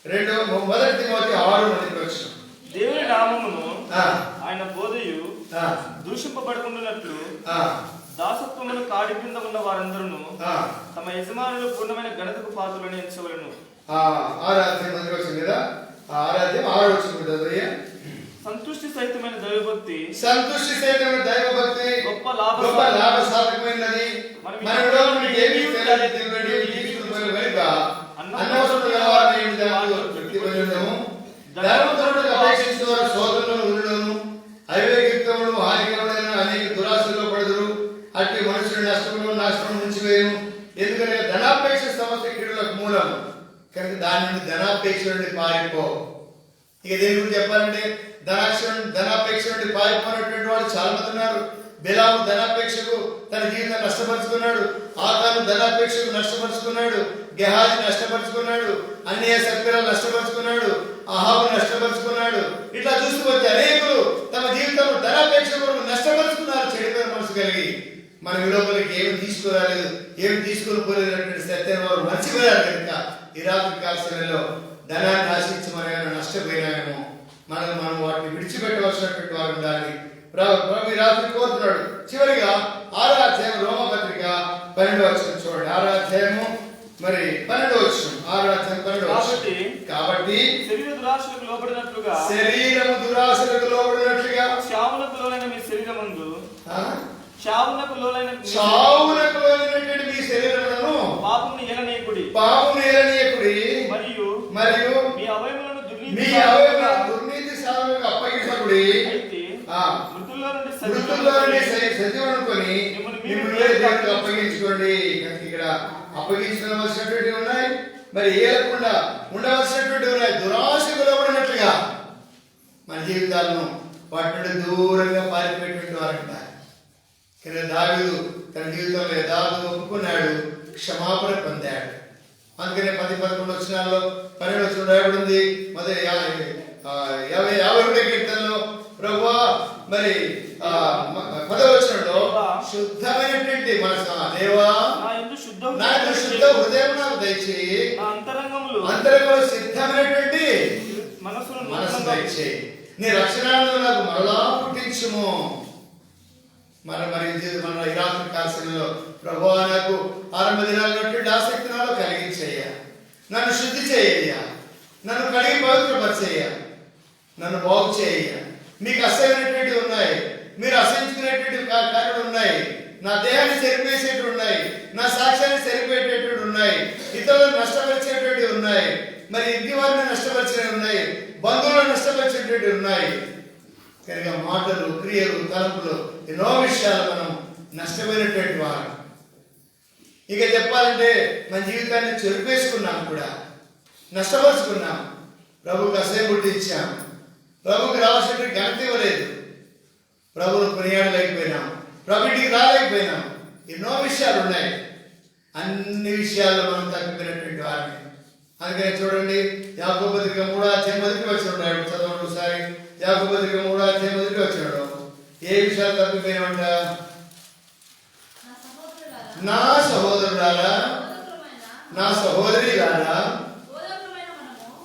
1 తిమోతి 6:1 వచనం. దేవుని నామమును ఆయన బోధయు దూషింపబడుకున్నట్లు దాసత్వమును కాడి కింద ఉన్న వారందరూ తమ యజమానులు పూర్ణమైన ఘనతకు పాత్రలను ఎంచవలను. 6వ అధ్యాయం 1వ వచనం కదా. 6వ అధ్యాయం 6వ వచనం. సంతుష్టి సహితమైన దైవభక్తి, సంతుష్టి సహితమైన దైవభక్తి గొప్ప లాభసాధకమైనది. మనలో ఏమీ తెలియదు కనుక అన్నవసరముగా వారిని వ్యక్తిపరచడము, ధర్మతోడు అపేక్షించువారు శోధనలను గురిలోను అవివేకమును హానికరమైన అనేక దురాశలో పడుదురు. అట్టి మనుషులు నష్టములు నాశనం నుంచి వేయను. ఎందుకంటే ధనాపేక్ష సమస్య కీడులకు మూలం కనుక దాని నుండి ధనాపేక్ష నుండి పారిపో. ఇక దేని గురించి చెప్పాలంటే ధనాపేక్ష నుండి పారిపోయినటువంటి వాళ్ళు చాలా మంది ఉన్నారు. బెలాము ధనాపేక్షకు తన జీవితాన్ని నష్టపరుచుకున్నాడు, ఆకాను ధనాపేక్షకు నష్టపరుచుకున్నాడు, గెహాజీ నష్టపరుచుకున్నాడు, అన్య సభ్యులను నష్టపరుచుకున్నాడు, అహాబు నష్టపరుచుకున్నాడు. ఇట్లా చూసుకొచ్చి అనేకులు తమ జీవితంలో ధనాపేక్ష కొరకు నష్టపరుచుకున్నారు చెడిపోయిన మనసు కలిగి. మన విలోపలికి ఏమి తీసుకురాలేదు, ఏమి తీసుకుని పోలేదన్నటువంటి సత్యాన్ని వారు మర్చిపోయారు. కనుక ఈ రాత్రి కాల సమయంలో ధనాన్ని ఆశించి మనం ఏమైనా నష్టపోయినామేమో, మనం వాటిని విడిచిపెట్టవలసినటువంటి వారు ఉండాలి. ప్రభు ఈ రాత్రి కోరుతున్నాడు. చివరిగా 6వ అధ్యాయం రోమపత్రిక 12వ వచనం చూడండి. 6వ అధ్యాయము మరి 12వ వచనం. 6వ అధ్యాయం 12వ వచనం. కాబట్టి శరీరము దురాశలకు లోబడినట్లుగా శావునకు లోలైన మీ శరీరమందు శావునకు లోలైనటువంటి మీ శరీరములను పాపమును ఏలనీయకుడి మరియు మీ అవయములను దుర్నీతి సాధనలకు అప్పగించకుడి. మృతుల్లో నుండి సజీవుడు అనుకొని దేవునికి అప్పగించుకోండి. ఇక్కడ అప్పగించుకోవలసినటువంటి ఉన్నాయి, మరి ఏలకుండా ఉండవలసినటువంటి ఉన్నాయి. దురాశకు లోబడినట్లుగా మన జీవితాలను వాటి నుండి దూరంగా పారిపోయేటువంటి వారంట. కానీ దావీదు తన జీవితంలో యథార్థం ఒప్పుకున్నాడు, క్షమాపణ పొందాడు. అందుకనే 10-11 వచనాల్లో 12 వచనం రాయబడింది. మొదటి 52 కీర్తనలో ప్రభువా మరి 10వ వచనంలో శుద్ధమైనటువంటి మనసు దేవా నాకు శుద్ధ హృదయం నాకు దయచేయి, అంతరంగంలో సిద్ధమైనటువంటి మనసు దయచేయి, నీ రక్షణను నాకు మరలా పుట్టించుము. మన ఈ రాత్రి కాలంలో ప్రభువా నాకు ఆరంభ దినాలటువంటి ఆసక్తి నాలో కలిగించేయ్యా, నన్ను శుద్ధి చేయ్యా, నన్ను కడిగి పవిత్రపరిచేయ్యా, నన్ను బాగు చేయ్యా. మీకు అసహ్యమైనటువంటి ఉన్నాయి, మీరు అసహించుకునేటువంటి కార్యాలు ఉన్నాయి, నా దేహాన్ని సరిపేసేటువంటి ఉన్నాయి, నా సాక్ష్యాన్ని సరిపోయేటటువంటి ఉన్నాయి, ఇతరులను నష్టపరిచేటువంటి ఉన్నాయి, మరి ఇంటి వారిని నష్టపరిచేవి ఉన్నాయి, బంధువులను నష్టపరిచేటువంటి ఉన్నాయి. కనుక మాటలు, క్రియలు, తలంపులు ఎన్నో విషయాలు మనం నష్టమైనటువంటి వారు. ఇక చెప్పాలంటే మన జీవితాన్ని చెరిపేసుకున్నాం, కూడా నష్టపరుచుకున్నాం, ప్రభుకి అసహ్యం పుట్టించాం, ప్రభుకి రావాల్సినటువంటి ఘనత ఇవ్వలేదు, ప్రభువును కొనియాడలేకపోయినాం, ప్రభుకి రాలేకపోయినాం. ఎన్నో విషయాలు ఉన్నాయి, అన్ని విషయాల్లో మనం తప్పిపోయినటువంటి వారిని. అందుకని చూడండి, యాకోబు పత్రిక 3వ అధ్యాయం 1వ వచనం చదవండి ఒకసారి. యాకోబు పత్రిక 3వ అధ్యాయం 1వ వచనం. ఏ విషయాలు తప్పిపోయినామంట? నా సహోదరులారా, నా సహోదరిలారా,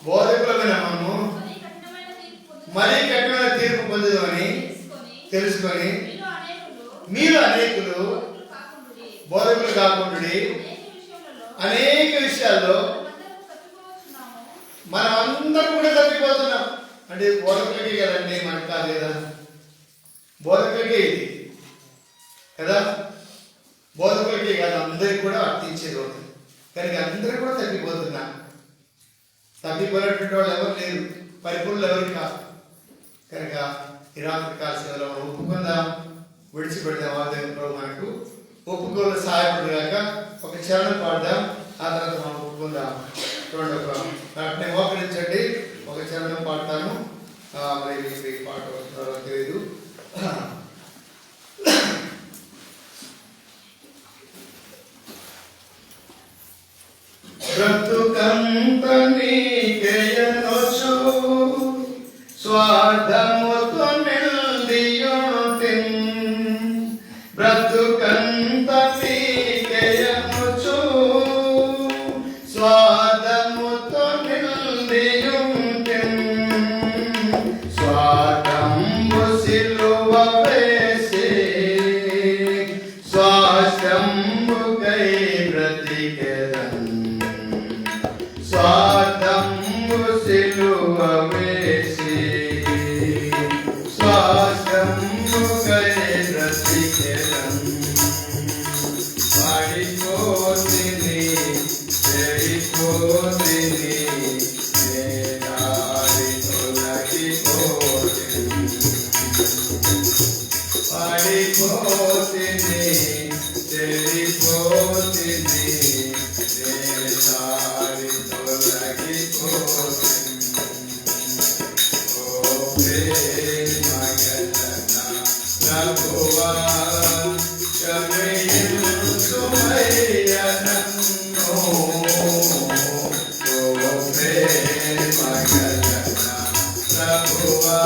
బోధకులమైన మనము మరీ కఠినమైన తీర్పు పొందుదామని తెలుసుకొని మీరు అనేకులు బోధకులు కాకుండా అనేక విషయాల్లో మనం అందరం కూడా తప్పిపోతున్నాం. అంటే బోధకులకి కదండి, మనకు కాదు కదా, బోధకులకి ఇది కదా, బోధకులకి కాదు, అందరికి కూడా వర్తించేది అవుతుంది. కనుక అందరూ కూడా తప్పిపోతున్నాం. తప్పిపోయినటువంటి వాళ్ళు ఎవరు లేరు, పరిపూర్ణులు ఎవరు కాదు. కనుక ఈ రాత్రి కాల సేవలో మనం ఒప్పుకుందాం, విడిచిపెడదాం. ఆ దేవుని ప్రభు మనకు ఒప్పుకోలు సహాయపడగాక ఒక చరణం పాడదాం, ఆ తర్వాత మనం ఒప్పుకుందాం. చూడండి, వెంటనే మోకరించండి, ఒక చరణం పాడతాను. మరి మీకు పాట వస్తున్నారో తెలియదు. బ్రతుకంత నీకేయనొచ్చు స్వార్థముతో నిండియుంటిన్, బ్రతుకంత నీకేయనొచ్చు స్వార్థముతో నిండియుంటిన్, స్వార్థంబు సిలువ వేసి స్వాస్థ్యంబుకై బ్రతికెదన్, స్వార్థంబు సిలువ వేసి స్వాస్థ్యంబుకై బ్రతికెదన్, పడిపోతిని చెడిపోతిని నేనాడి తొలగిపోతిని, పడిపోతిని చెడిపోతిని నేనాడి తొలగిపోతిని. ఓ ప్రేమగలన ప్రభువా క్షమించుమయ్యా నన్ను, ఓ ప్రేమగలన ప్రభువా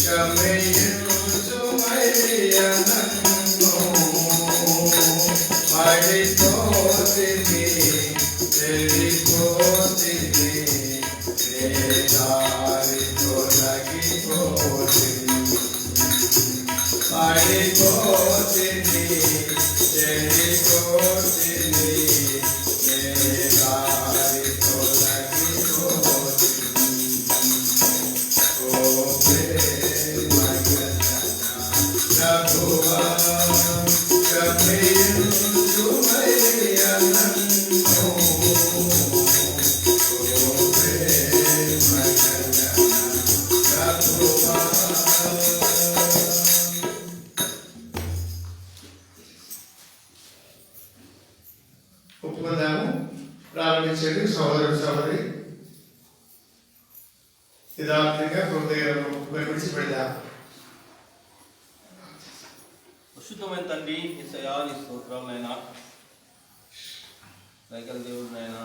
క్షమించుమయ్యా నన్ను, పడిపోతిని చెడిపోతిని నేదారి తొలగిపోతిని, పడిపోతిని చెడిపోతిని నేదారి తొలగిపోతిని. ఓ ప్రేమగలన ప్రభువా క్షమించుమయ్యా నన్ను, ఓ ప్రేమగలన ప్రభువా. ఒప్పుకుందాము, ప్రారంభించండి సహోదరుడు సహోదరి. యథార్థంగా హృదయం విడిచిపెడదాం. పరిశుద్ధమైన తండ్రి యేసయ్యా, నీ స్తోత్రాలైనా దయగల దేవుడినైనా